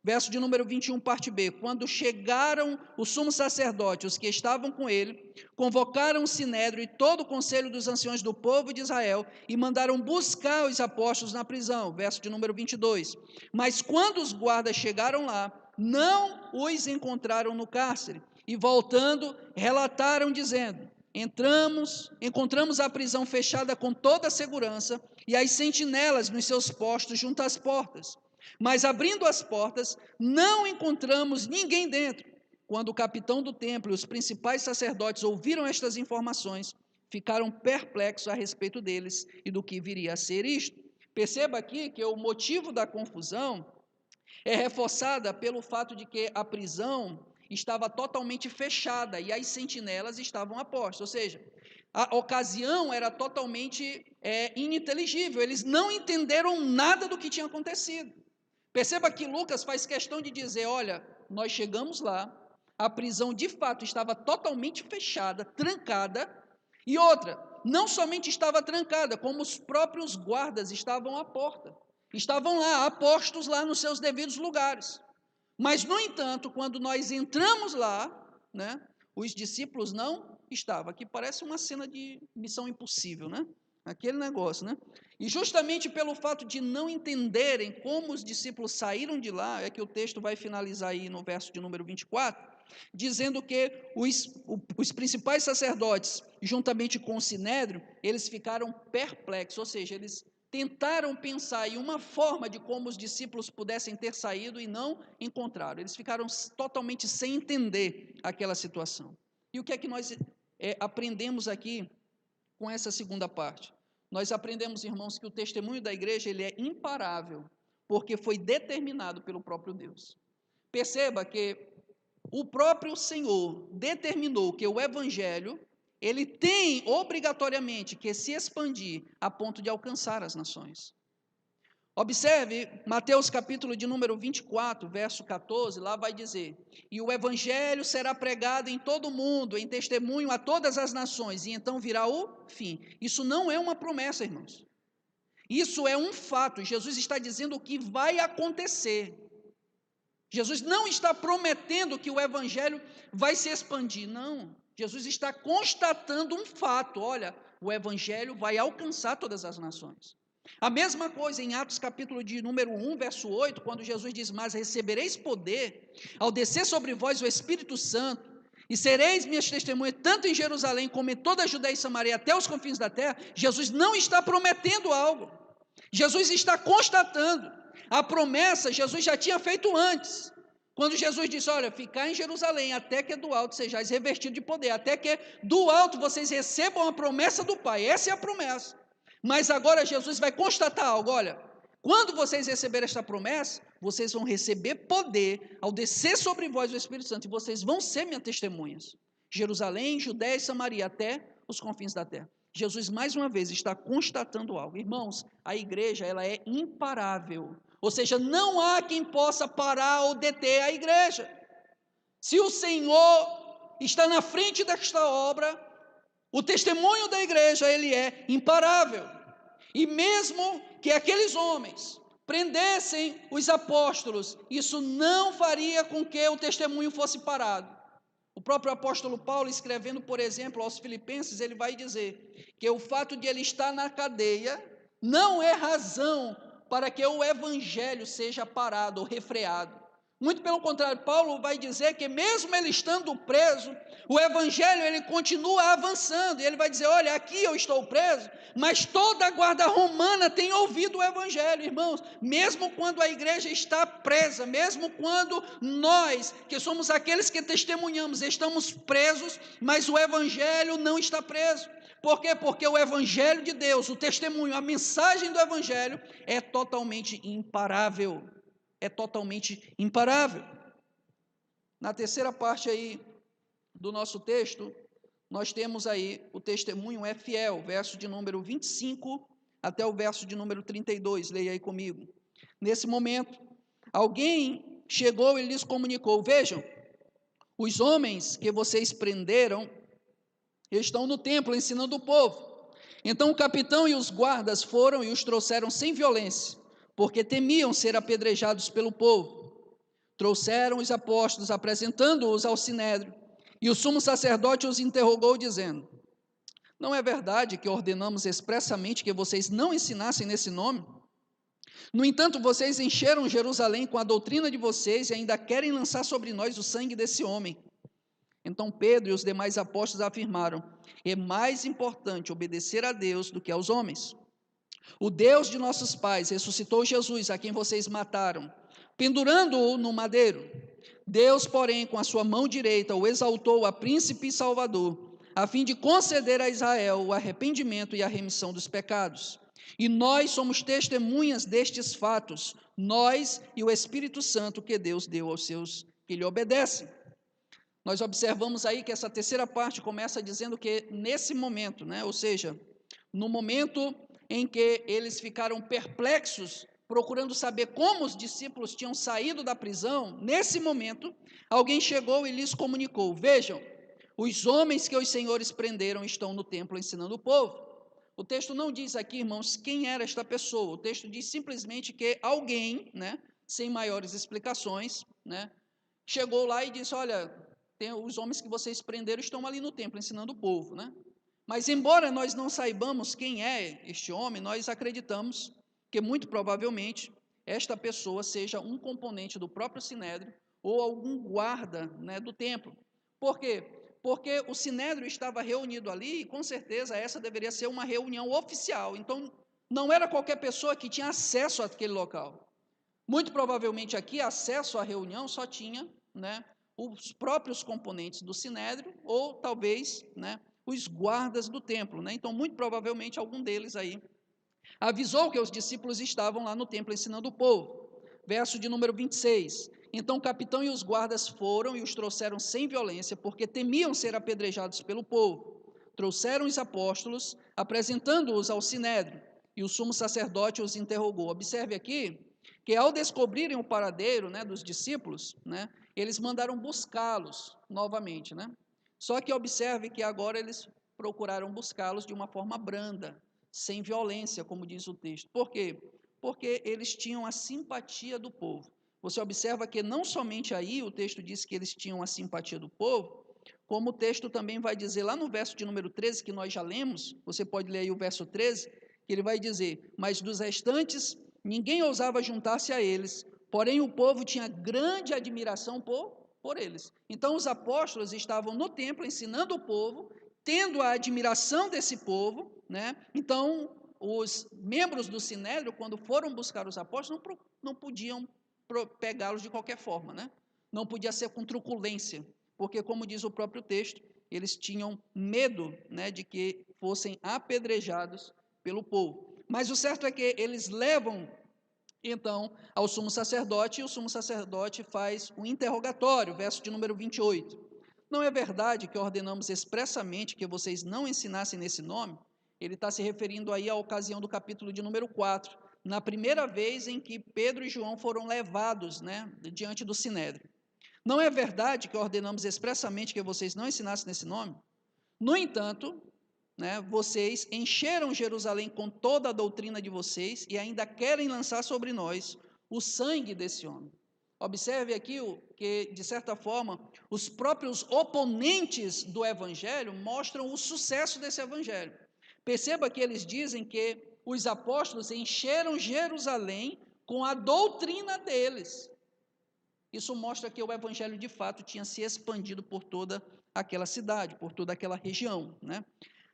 Verso de número 21, parte B, quando chegaram o sumo sacerdote, os que estavam com ele, convocaram o sinédrio e todo o conselho dos anciões do povo de Israel e mandaram buscar os apóstolos na prisão. Verso de número 22, mas quando os guardas chegaram lá, não os encontraram no cárcere e, voltando, relataram dizendo: encontramos a prisão fechada com toda a segurança e as sentinelas nos seus postos junto às portas. Mas abrindo as portas, não encontramos ninguém dentro. Quando o capitão do templo e os principais sacerdotes ouviram estas informações, ficaram perplexos a respeito deles e do que viria a ser isto. Perceba aqui que o motivo da confusão é reforçada pelo fato de que a prisão estava totalmente fechada e as sentinelas estavam a postos, ou seja, a ocasião era totalmente ininteligível, eles não entenderam nada do que tinha acontecido. Perceba que Lucas faz questão de dizer: olha, nós chegamos lá, a prisão de fato estava totalmente fechada, trancada, e outra, não somente estava trancada, como os próprios guardas estavam à porta, estavam lá, apostos lá nos seus devidos lugares. Mas, no entanto, quando nós entramos lá, né, os discípulos não estavam. Aqui parece uma cena de Missão Impossível, né? Aquele negócio, né? E justamente pelo fato de não entenderem como os discípulos saíram de lá, é que o texto vai finalizar aí no verso de número 24, dizendo que os principais sacerdotes, juntamente com o sinédrio, eles ficaram perplexos, ou seja, eles tentaram pensar em uma forma de como os discípulos pudessem ter saído e não encontraram. Eles ficaram totalmente sem entender aquela situação. E o que é que nós aprendemos aqui com essa segunda parte? Nós aprendemos, irmãos, que o testemunho da igreja ele é imparável, porque foi determinado pelo próprio Deus. Perceba que o próprio Senhor determinou que o evangelho ele tem obrigatoriamente que se expandir a ponto de alcançar as nações. Observe, Mateus capítulo de número 24, verso 14, lá vai dizer: e o evangelho será pregado em todo o mundo, em testemunho a todas as nações, e então virá o fim. Isso não é uma promessa, irmãos. Isso é um fato. Jesus está dizendo o que vai acontecer. Jesus não está prometendo que o evangelho vai se expandir, não. Jesus está constatando um fato: olha, o evangelho vai alcançar todas as nações. A mesma coisa em Atos capítulo de número 1, verso 8, quando Jesus diz: mas recebereis poder ao descer sobre vós o Espírito Santo, e sereis minhas testemunhas, tanto em Jerusalém como em toda a Judéia e Samaria, até os confins da terra, Jesus não está prometendo algo, Jesus está constatando. A promessa Jesus já tinha feito antes, quando Jesus disse, olha, ficar em Jerusalém, até que do alto sejais revestido de poder, até que do alto vocês recebam a promessa do Pai, essa é a promessa. Mas agora Jesus vai constatar algo, olha, quando vocês receberem esta promessa, vocês vão receber poder ao descer sobre vós o Espírito Santo, e vocês vão ser minhas testemunhas. Jerusalém, Judéia e Samaria, até os confins da terra. Jesus, mais uma vez, está constatando algo. Irmãos, a igreja, ela é imparável. Ou seja, não há quem possa parar ou deter a igreja. Se o Senhor está na frente desta obra, o testemunho da igreja, ele é imparável. E mesmo que aqueles homens prendessem os apóstolos, isso não faria com que o testemunho fosse parado. O próprio apóstolo Paulo, escrevendo, por exemplo, aos Filipenses, ele vai dizer que o fato de ele estar na cadeia não é razão para que o evangelho seja parado ou refreado. Muito pelo contrário, Paulo vai dizer que mesmo ele estando preso, o evangelho ele continua avançando, e ele vai dizer, olha, aqui eu estou preso, mas toda a guarda romana tem ouvido o evangelho, irmãos, mesmo quando a igreja está presa, mesmo quando nós, que somos aqueles que testemunhamos, estamos presos, mas o evangelho não está preso. Por quê? Porque o evangelho de Deus, o testemunho, a mensagem do evangelho é totalmente imparável. É totalmente imparável. Na terceira parte aí do nosso texto, nós temos aí o testemunho é fiel, verso de número 25 até o verso de número 32, leia aí comigo. Nesse momento, alguém chegou e lhes comunicou, vejam, os homens que vocês prenderam estão no templo ensinando o povo. Então o capitão e os guardas foram e os trouxeram sem violência, porque temiam ser apedrejados pelo povo. Trouxeram os apóstolos, apresentando-os ao sinédrio, e o sumo sacerdote os interrogou, dizendo, não é verdade que ordenamos expressamente que vocês não ensinassem nesse nome? No entanto, vocês encheram Jerusalém com a doutrina de vocês e ainda querem lançar sobre nós o sangue desse homem. Então Pedro e os demais apóstolos afirmaram, é mais importante obedecer a Deus do que aos homens. O Deus de nossos pais ressuscitou Jesus, a quem vocês mataram, pendurando-o no madeiro. Deus, porém, com a sua mão direita, o exaltou a príncipe e salvador, a fim de conceder a Israel o arrependimento e a remissão dos pecados. E nós somos testemunhas destes fatos, nós e o Espírito Santo que Deus deu aos seus que lhe obedecem. Nós observamos aí que essa terceira parte começa dizendo que nesse momento, ou seja, no momento em que eles ficaram perplexos, procurando saber como os discípulos tinham saído da prisão, nesse momento, alguém chegou e lhes comunicou, vejam, os homens que os senhores prenderam estão no templo ensinando o povo. O texto não diz aqui, irmãos, quem era esta pessoa, o texto diz simplesmente que alguém, sem maiores explicações, chegou lá e disse, olha, os homens que vocês prenderam estão ali no templo ensinando o povo, Mas, embora nós não saibamos quem é este homem, nós acreditamos que, muito provavelmente, esta pessoa seja um componente do próprio Sinédrio ou algum guarda do templo. Por quê? Porque o Sinédrio estava reunido ali e, com certeza, essa deveria ser uma reunião oficial. Então, não era qualquer pessoa que tinha acesso àquele local. Muito provavelmente aqui, acesso à reunião só tinha os próprios componentes do Sinédrio ou, talvez, os guardas do templo, Então, muito provavelmente, algum deles aí avisou que os discípulos estavam lá no templo ensinando o povo. Verso de número 26. Então, o capitão e os guardas foram e os trouxeram sem violência, porque temiam ser apedrejados pelo povo. Trouxeram os apóstolos, apresentando-os ao sinédrio, e o sumo sacerdote os interrogou. Observe aqui que, ao descobrirem o paradeiro dos discípulos, eles mandaram buscá-los novamente, Só que observe que agora eles procuraram buscá-los de uma forma branda, sem violência, como diz o texto. Por quê? Porque eles tinham a simpatia do povo. Você observa que não somente aí o texto diz que eles tinham a simpatia do povo, como o texto também vai dizer lá no verso de número 13, que nós já lemos, você pode ler aí o verso 13, que ele vai dizer, mas dos restantes ninguém ousava juntar-se a eles, porém o povo tinha grande admiração por por eles. Então, os apóstolos estavam no templo ensinando o povo, tendo a admiração desse povo, né? Então, os membros do Sinédrio, quando foram buscar os apóstolos, não podiam pegá-los de qualquer forma, né? Não podia ser com truculência, porque, como diz o próprio texto, eles tinham medo, né, de que fossem apedrejados pelo povo. Mas o certo é que eles levam, então, ao sumo sacerdote, e o sumo sacerdote faz um interrogatório, verso de número 28. Não é verdade que ordenamos expressamente que vocês não ensinassem nesse nome? Ele está se referindo aí à ocasião do capítulo de número 4, na primeira vez em que Pedro e João foram levados, né, diante do Sinédrio. Não é verdade que ordenamos expressamente que vocês não ensinassem nesse nome? No entanto, né, vocês encheram Jerusalém com toda a doutrina de vocês e ainda querem lançar sobre nós o sangue desse homem. Observe aqui que, de certa forma, os próprios oponentes do evangelho mostram o sucesso desse evangelho. Perceba que eles dizem que os apóstolos encheram Jerusalém com a doutrina deles. Isso mostra que o evangelho, de fato, tinha se expandido por toda aquela cidade, por toda aquela região, né?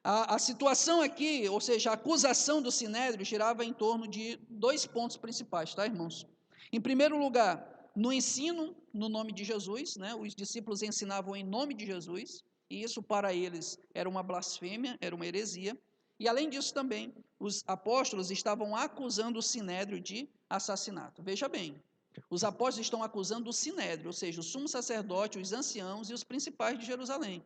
A situação aqui, ou seja, a acusação do Sinédrio girava em torno de 2 pontos principais, tá, irmãos? Em primeiro lugar, no ensino no nome de Jesus, né? Os discípulos ensinavam em nome de Jesus, e isso para eles era uma blasfêmia, era uma heresia. E além disso também, os apóstolos estavam acusando o Sinédrio de assassinato. Veja bem, os apóstolos estão acusando o Sinédrio, ou seja, o sumo sacerdote, os anciãos e os principais de Jerusalém.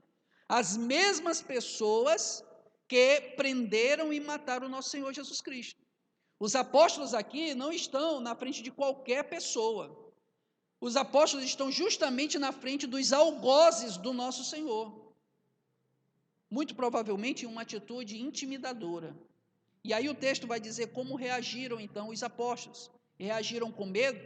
As mesmas pessoas que prenderam e mataram o nosso Senhor Jesus Cristo. Os apóstolos aqui não estão na frente de qualquer pessoa. Os apóstolos estão justamente na frente dos algozes do nosso Senhor. Muito provavelmente em uma atitude intimidadora. E aí o texto vai dizer como reagiram então os apóstolos. Reagiram com medo?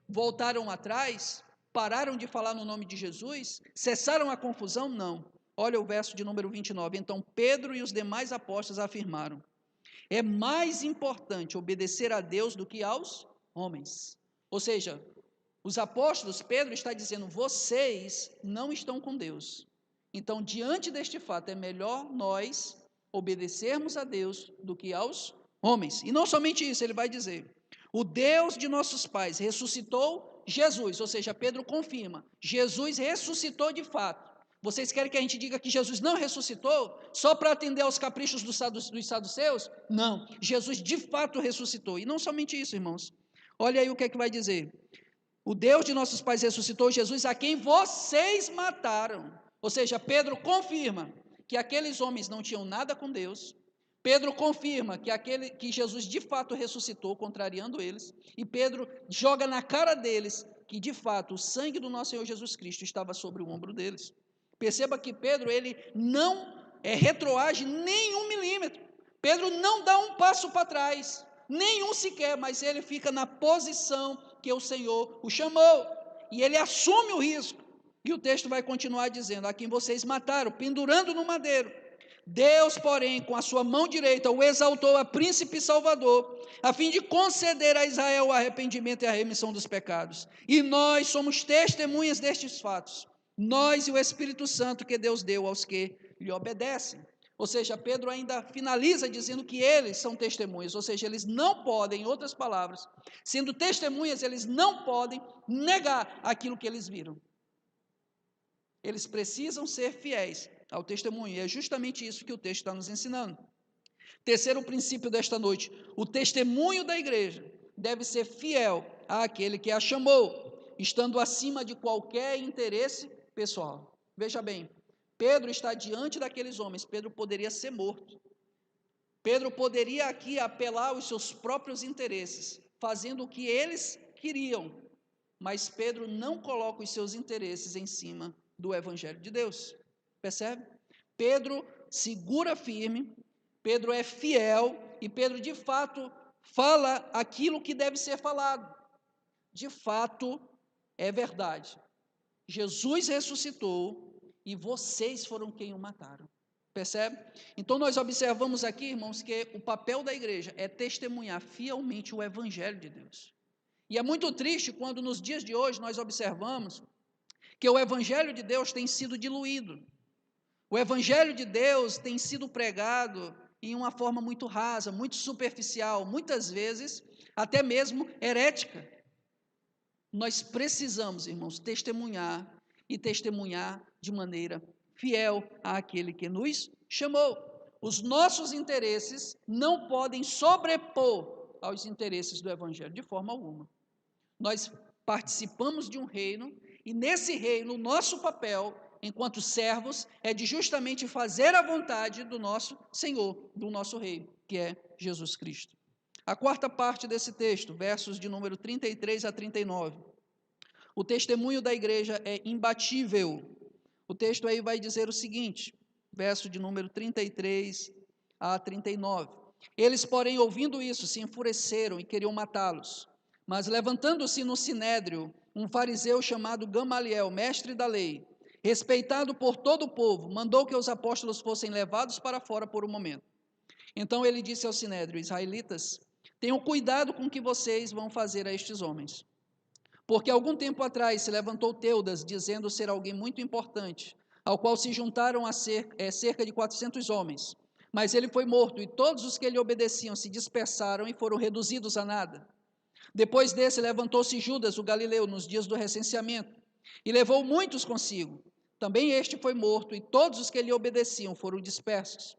Voltaram atrás? Pararam de falar no nome de Jesus? Cessaram a confusão? Não. Olha o verso de número 29. Então Pedro e os demais apóstolos afirmaram: é mais importante obedecer a Deus do que aos homens. Ou seja, os apóstolos, Pedro está dizendo, vocês não estão com Deus. Então, diante deste fato, é melhor nós obedecermos a Deus do que aos homens. E não somente isso, ele vai dizer: o Deus de nossos pais ressuscitou Jesus, ou seja, Pedro confirma, Jesus ressuscitou de fato. Vocês querem que a gente diga que Jesus não ressuscitou só para atender aos caprichos dos saduceus? Não, Jesus de fato ressuscitou. E não somente isso, irmãos. Olha aí o que é que vai dizer. O Deus de nossos pais ressuscitou Jesus, a quem vocês mataram. Ou seja, Pedro confirma que aqueles homens não tinham nada com Deus. Pedro confirma que Jesus de fato ressuscitou, contrariando eles. E Pedro joga na cara deles que de fato o sangue do nosso Senhor Jesus Cristo estava sobre o ombro deles. Perceba que Pedro, ele não retroage nem 1 milímetro. Pedro não dá um passo para trás, nenhum sequer, mas ele fica na posição que o Senhor o chamou, e ele assume o risco. E o texto vai continuar dizendo: a quem vocês mataram, pendurando no madeiro. Deus, porém, com a sua mão direita, o exaltou a príncipe e salvador, a fim de conceder a Israel o arrependimento e a remissão dos pecados. E nós somos testemunhas destes fatos, nós e o Espírito Santo que Deus deu aos que lhe obedecem. Ou seja, Pedro ainda finaliza dizendo que eles são testemunhas, ou seja, eles não podem, em outras palavras, sendo testemunhas, eles não podem negar aquilo que eles viram. Eles precisam ser fiéis ao testemunho, e é justamente isso que o texto está nos ensinando. Terceiro princípio desta noite: o testemunho da igreja deve ser fiel àquele que a chamou, estando acima de qualquer interesse pessoal. Veja bem, Pedro está diante daqueles homens, Pedro poderia ser morto. Pedro poderia aqui apelar aos seus próprios interesses, fazendo o que eles queriam, mas Pedro não coloca os seus interesses em cima do Evangelho de Deus. Percebe? Pedro segura firme, Pedro é fiel e Pedro de fato fala aquilo que deve ser falado. De fato, é verdade. Jesus ressuscitou e vocês foram quem o mataram. Percebe? Então nós observamos aqui, irmãos, que o papel da igreja é testemunhar fielmente o Evangelho de Deus. E é muito triste quando nos dias de hoje nós observamos que o evangelho de Deus tem sido diluído. O evangelho de Deus tem sido pregado em uma forma muito rasa, muito superficial, muitas vezes até mesmo herética. Nós precisamos, irmãos, testemunhar e testemunhar de maneira fiel àquele que nos chamou. Os nossos interesses não podem sobrepor aos interesses do evangelho de forma alguma. Nós participamos de um reino e nesse reino o nosso papel enquanto servos é de justamente fazer a vontade do nosso Senhor, do nosso Rei, que é Jesus Cristo. A quarta parte desse texto, versos de número 33 a 39. O testemunho da igreja é imbatível. O texto aí vai dizer o seguinte, verso de número 33 a 39. Eles, porém, ouvindo isso, se enfureceram e queriam matá-los. Mas levantando-se no sinédrio, um fariseu chamado Gamaliel, mestre da lei, respeitado por todo o povo, mandou que os apóstolos fossem levados para fora por um momento. Então ele disse ao sinédrio: israelitas, tenham cuidado com o que vocês vão fazer a estes homens. Porque algum tempo atrás se levantou Teudas, dizendo ser alguém muito importante, ao qual se juntaram cerca de 400 homens. Mas ele foi morto, e todos os que lhe obedeciam se dispersaram e foram reduzidos a nada. Depois desse, levantou-se Judas, o galileu, nos dias do recenseamento, e levou muitos consigo. Também este foi morto, e todos os que lhe obedeciam foram dispersos.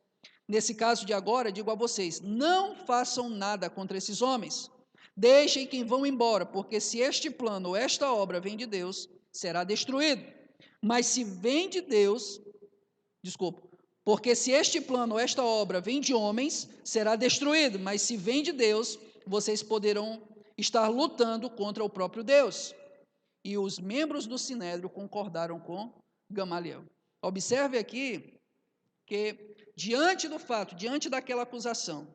Nesse caso de agora, digo a vocês, não façam nada contra esses homens. Deixem que vão embora, porque se este plano ou esta obra vem de Deus, será destruído. Mas se vem de Deus, porque se este plano ou esta obra vem de homens, será destruído. Mas se vem de Deus, vocês poderão estar lutando contra o próprio Deus. E os membros do sinédrio concordaram com Gamaliel. Observe aqui que diante do fato, diante daquela acusação,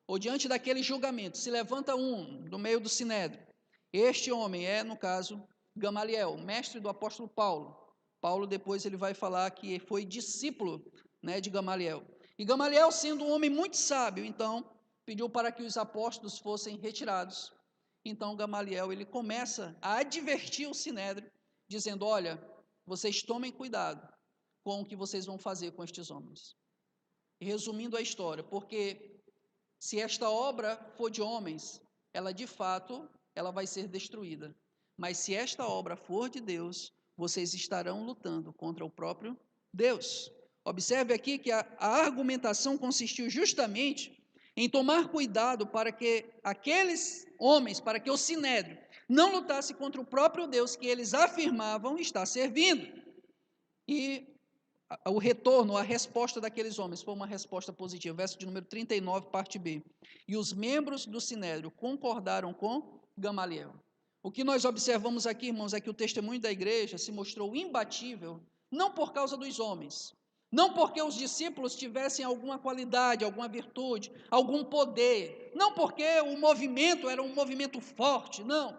ou diante daquele julgamento, se levanta um do meio do sinédrio. Este homem é, no caso, Gamaliel, mestre do apóstolo Paulo. Paulo depois ele vai falar que foi discípulo, de Gamaliel. E Gamaliel, sendo um homem muito sábio, então, pediu para que os apóstolos fossem retirados. Então Gamaliel, ele começa a advertir o sinédrio, dizendo: olha, vocês tomem cuidado com o que vocês vão fazer com estes homens. E resumindo a história, porque se esta obra for de homens, ela de fato, ela vai ser destruída. Mas se esta obra for de Deus, vocês estarão lutando contra o próprio Deus. Observe aqui que a argumentação consistiu justamente em tomar cuidado para que aqueles homens, para que o sinédrio não lutasse contra o próprio Deus que eles afirmavam estar servindo. E o retorno, a resposta daqueles homens foi uma resposta positiva. Verso de número 39, parte B. E os membros do sinédrio concordaram com Gamaliel. O que nós observamos aqui, irmãos, é que o testemunho da igreja se mostrou imbatível, não por causa dos homens, não porque os discípulos tivessem alguma qualidade, alguma virtude, algum poder, não porque o movimento era um movimento forte, não,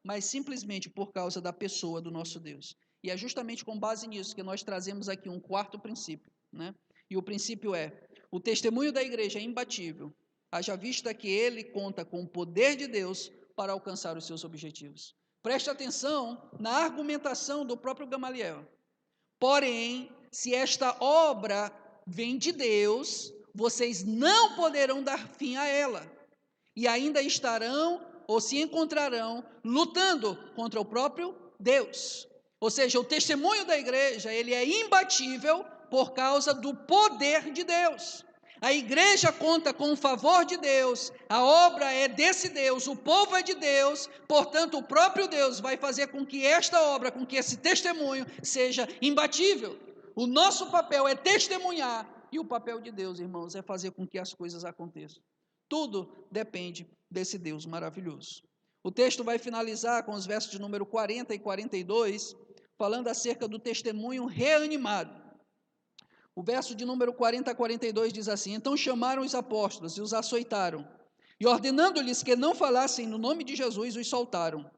mas simplesmente por causa da pessoa do nosso Deus. E é justamente com base nisso que nós trazemos aqui um quarto princípio, E o princípio é: o testemunho da igreja é imbatível, haja vista que ele conta com o poder de Deus para alcançar os seus objetivos. Preste atenção na argumentação do próprio Gamaliel. Porém, se esta obra vem de Deus, vocês não poderão dar fim a ela, e ainda estarão ou se encontrarão lutando contra o próprio Deus. Ou seja, o testemunho da igreja, ele é imbatível por causa do poder de Deus. A igreja conta com o favor de Deus, a obra é desse Deus, o povo é de Deus, portanto, o próprio Deus vai fazer com que esta obra, com que esse testemunho seja imbatível. O nosso papel é testemunhar, e o papel de Deus, irmãos, é fazer com que as coisas aconteçam. Tudo depende desse Deus maravilhoso. O texto vai finalizar com os versos de número 40 e 42, falando acerca do testemunho reanimado. O verso de número 40 a 42 diz assim: então chamaram os apóstolos e os açoitaram, e ordenando-lhes que não falassem no nome de Jesus, os soltaram.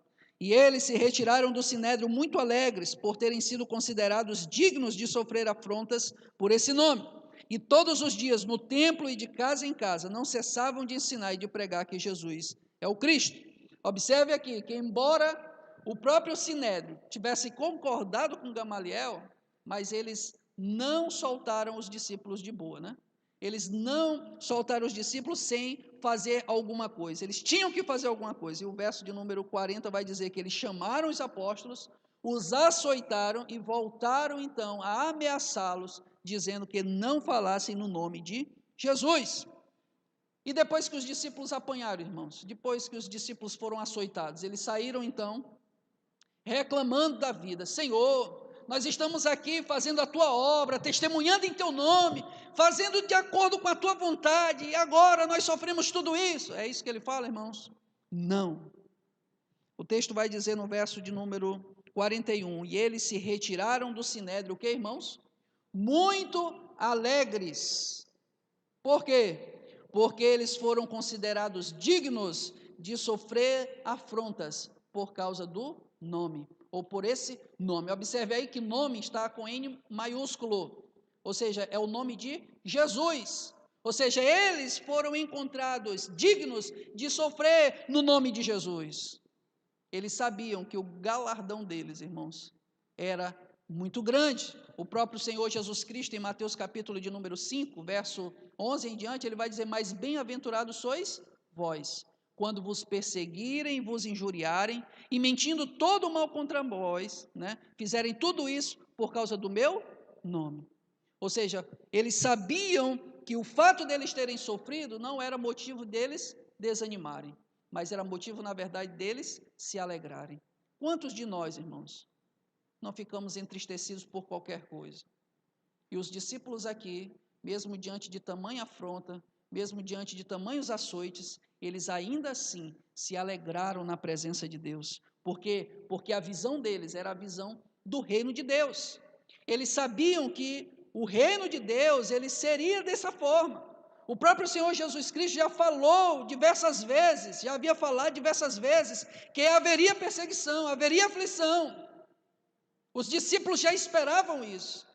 E eles se retiraram do sinédrio muito alegres, por terem sido considerados dignos de sofrer afrontas por esse nome. E todos os dias, no templo e de casa em casa, não cessavam de ensinar e de pregar que Jesus é o Cristo. Observe aqui que, embora o próprio Sinédrio tivesse concordado com Gamaliel, mas eles não soltaram os discípulos de boa, né? Eles não soltaram os discípulos sem fazer alguma coisa. Eles tinham que fazer alguma coisa. E o verso de número 40 vai dizer que eles chamaram os apóstolos, os açoitaram e voltaram então a ameaçá-los, dizendo que não falassem no nome de Jesus. E depois que os discípulos apanharam, irmãos, depois que os discípulos foram açoitados, eles saíram então reclamando da vida. Senhor, nós estamos aqui fazendo a tua obra, testemunhando em teu nome, fazendo de acordo com a tua vontade, e agora nós sofremos tudo isso. É isso que ele fala, irmãos? Não. O texto vai dizer no verso de número 41, e eles se retiraram do sinédrio, o que, irmãos? Muito alegres. Por quê? Porque eles foram considerados dignos de sofrer afrontas por causa do nome, ou por esse nome. Observe aí que nome está com N maiúsculo, ou seja, é o nome de Jesus. Ou seja, eles foram encontrados dignos de sofrer no nome de Jesus. Eles sabiam que o galardão deles, irmãos, era muito grande. O próprio Senhor Jesus Cristo, em Mateus capítulo de número 5, verso 11 em diante, ele vai dizer, mas bem-aventurados sois vós, quando vos perseguirem, vos injuriarem, e mentindo todo o mal contra vós, né, fizerem tudo isso por causa do meu nome. Ou seja, eles sabiam que o fato deles terem sofrido não era motivo deles desanimarem, mas era motivo, na verdade, deles se alegrarem. Quantos de nós, irmãos, não ficamos entristecidos por qualquer coisa? E os discípulos aqui, mesmo diante de tamanha afronta, mesmo diante de tamanhos açoites, eles ainda assim se alegraram na presença de Deus. Por quê? Porque a visão deles era a visão do reino de Deus. Eles sabiam que o reino de Deus, ele seria dessa forma. O próprio Senhor Jesus Cristo já falou diversas vezes, já havia falado diversas vezes, que haveria perseguição, haveria aflição. Os discípulos já esperavam isso.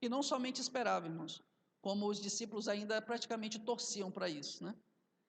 E não somente esperavam, irmãos, como os discípulos ainda praticamente torciam para isso, né?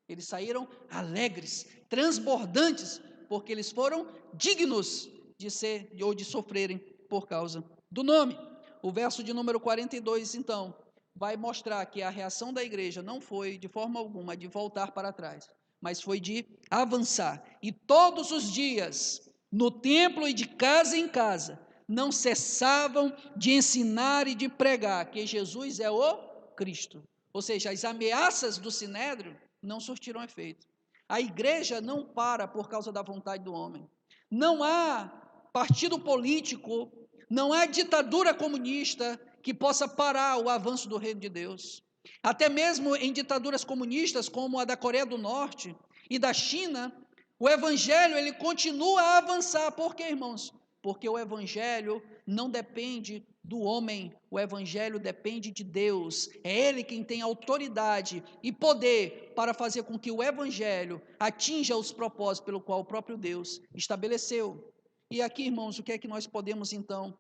Eles saíram alegres, transbordantes, porque eles foram dignos de ser ou de sofrerem por causa do nome. O verso de número 42, então, vai mostrar que a reação da igreja não foi de forma alguma de voltar para trás, mas foi de avançar. E todos os dias, no templo e de casa em casa, não cessavam de ensinar e de pregar que Jesus é o Cristo. Ou seja, as ameaças do sinédrio não surtiram efeito. A igreja não para por causa da vontade do homem. Não há partido político, não há ditadura comunista que possa parar o avanço do reino de Deus. Até mesmo em ditaduras comunistas como a da Coreia do Norte e da China, o evangelho ele continua a avançar. Por quê, irmãos? Porque o evangelho não depende do homem, o evangelho depende de Deus. É Ele quem tem autoridade e poder para fazer com que o evangelho atinja os propósitos pelo qual o próprio Deus estabeleceu. E aqui, irmãos, o que é que nós podemos então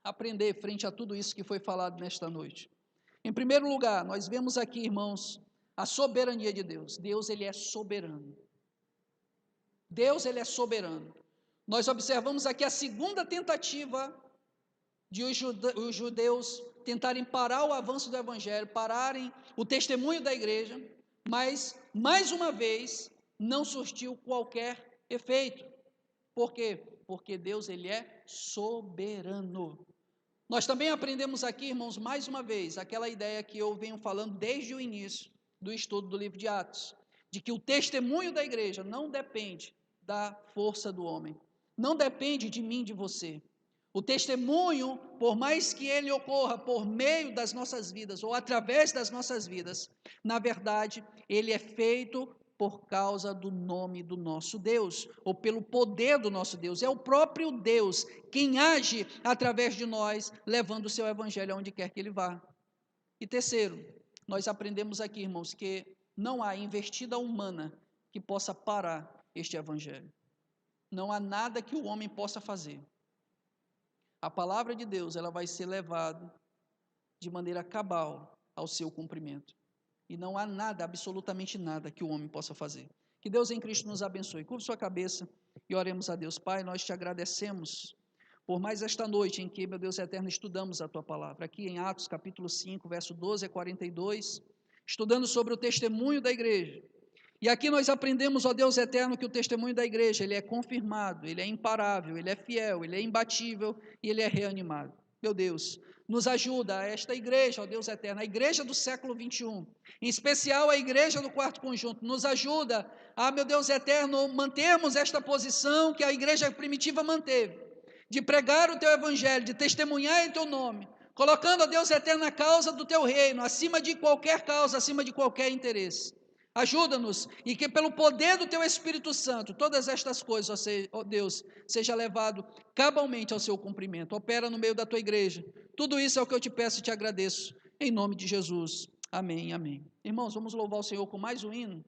aprender frente a tudo isso que foi falado nesta noite? Em primeiro lugar, nós vemos aqui, irmãos, a soberania de Deus. Deus, ele é soberano. Deus, ele é soberano. Nós observamos aqui a segunda tentativa de os judeus tentarem parar o avanço do evangelho, pararem o testemunho da igreja, mas, mais uma vez, não surtiu qualquer efeito. Por quê? Porque Deus, ele é soberano. Nós também aprendemos aqui, irmãos, mais uma vez, aquela ideia que eu venho falando desde o início do estudo do livro de Atos, de que o testemunho da igreja não depende da força do homem, não depende de mim, de você. O testemunho, por mais que ele ocorra por meio das nossas vidas ou através das nossas vidas, na verdade, ele é feito por causa do nome do nosso Deus, ou pelo poder do nosso Deus. É o próprio Deus quem age através de nós, levando o seu evangelho aonde quer que ele vá. E terceiro, nós aprendemos aqui, irmãos, que não há investida humana que possa parar este evangelho. Não há nada que o homem possa fazer. A palavra de Deus, ela vai ser levada de maneira cabal ao seu cumprimento. E não há nada, absolutamente nada, que o homem possa fazer. Que Deus em Cristo nos abençoe. Curva sua cabeça e oremos a Deus. Pai, nós te agradecemos por mais esta noite em que, meu Deus eterno, estudamos a tua palavra. Aqui em Atos capítulo 5, verso 12 a 42, estudando sobre o testemunho da igreja. E aqui nós aprendemos, ó Deus eterno, que o testemunho da igreja, ele é confirmado, ele é imparável, ele é fiel, ele é imbatível e ele é reanimado. Meu Deus, nos ajuda a esta igreja, ó Deus eterno, a igreja do século 21, em especial a igreja do quarto conjunto, nos ajuda a, meu Deus eterno, mantermos esta posição que a igreja primitiva manteve, de pregar o teu evangelho, de testemunhar em teu nome, colocando, ó Deus eterno, a causa do teu reino, acima de qualquer causa, acima de qualquer interesse. Ajuda-nos, e que pelo poder do teu Espírito Santo, todas estas coisas, ó Deus, seja levado cabalmente ao seu cumprimento. Opera no meio da tua igreja. Tudo isso é o que eu te peço e te agradeço, em nome de Jesus. Amém, amém. Irmãos, vamos louvar o Senhor com mais um hino.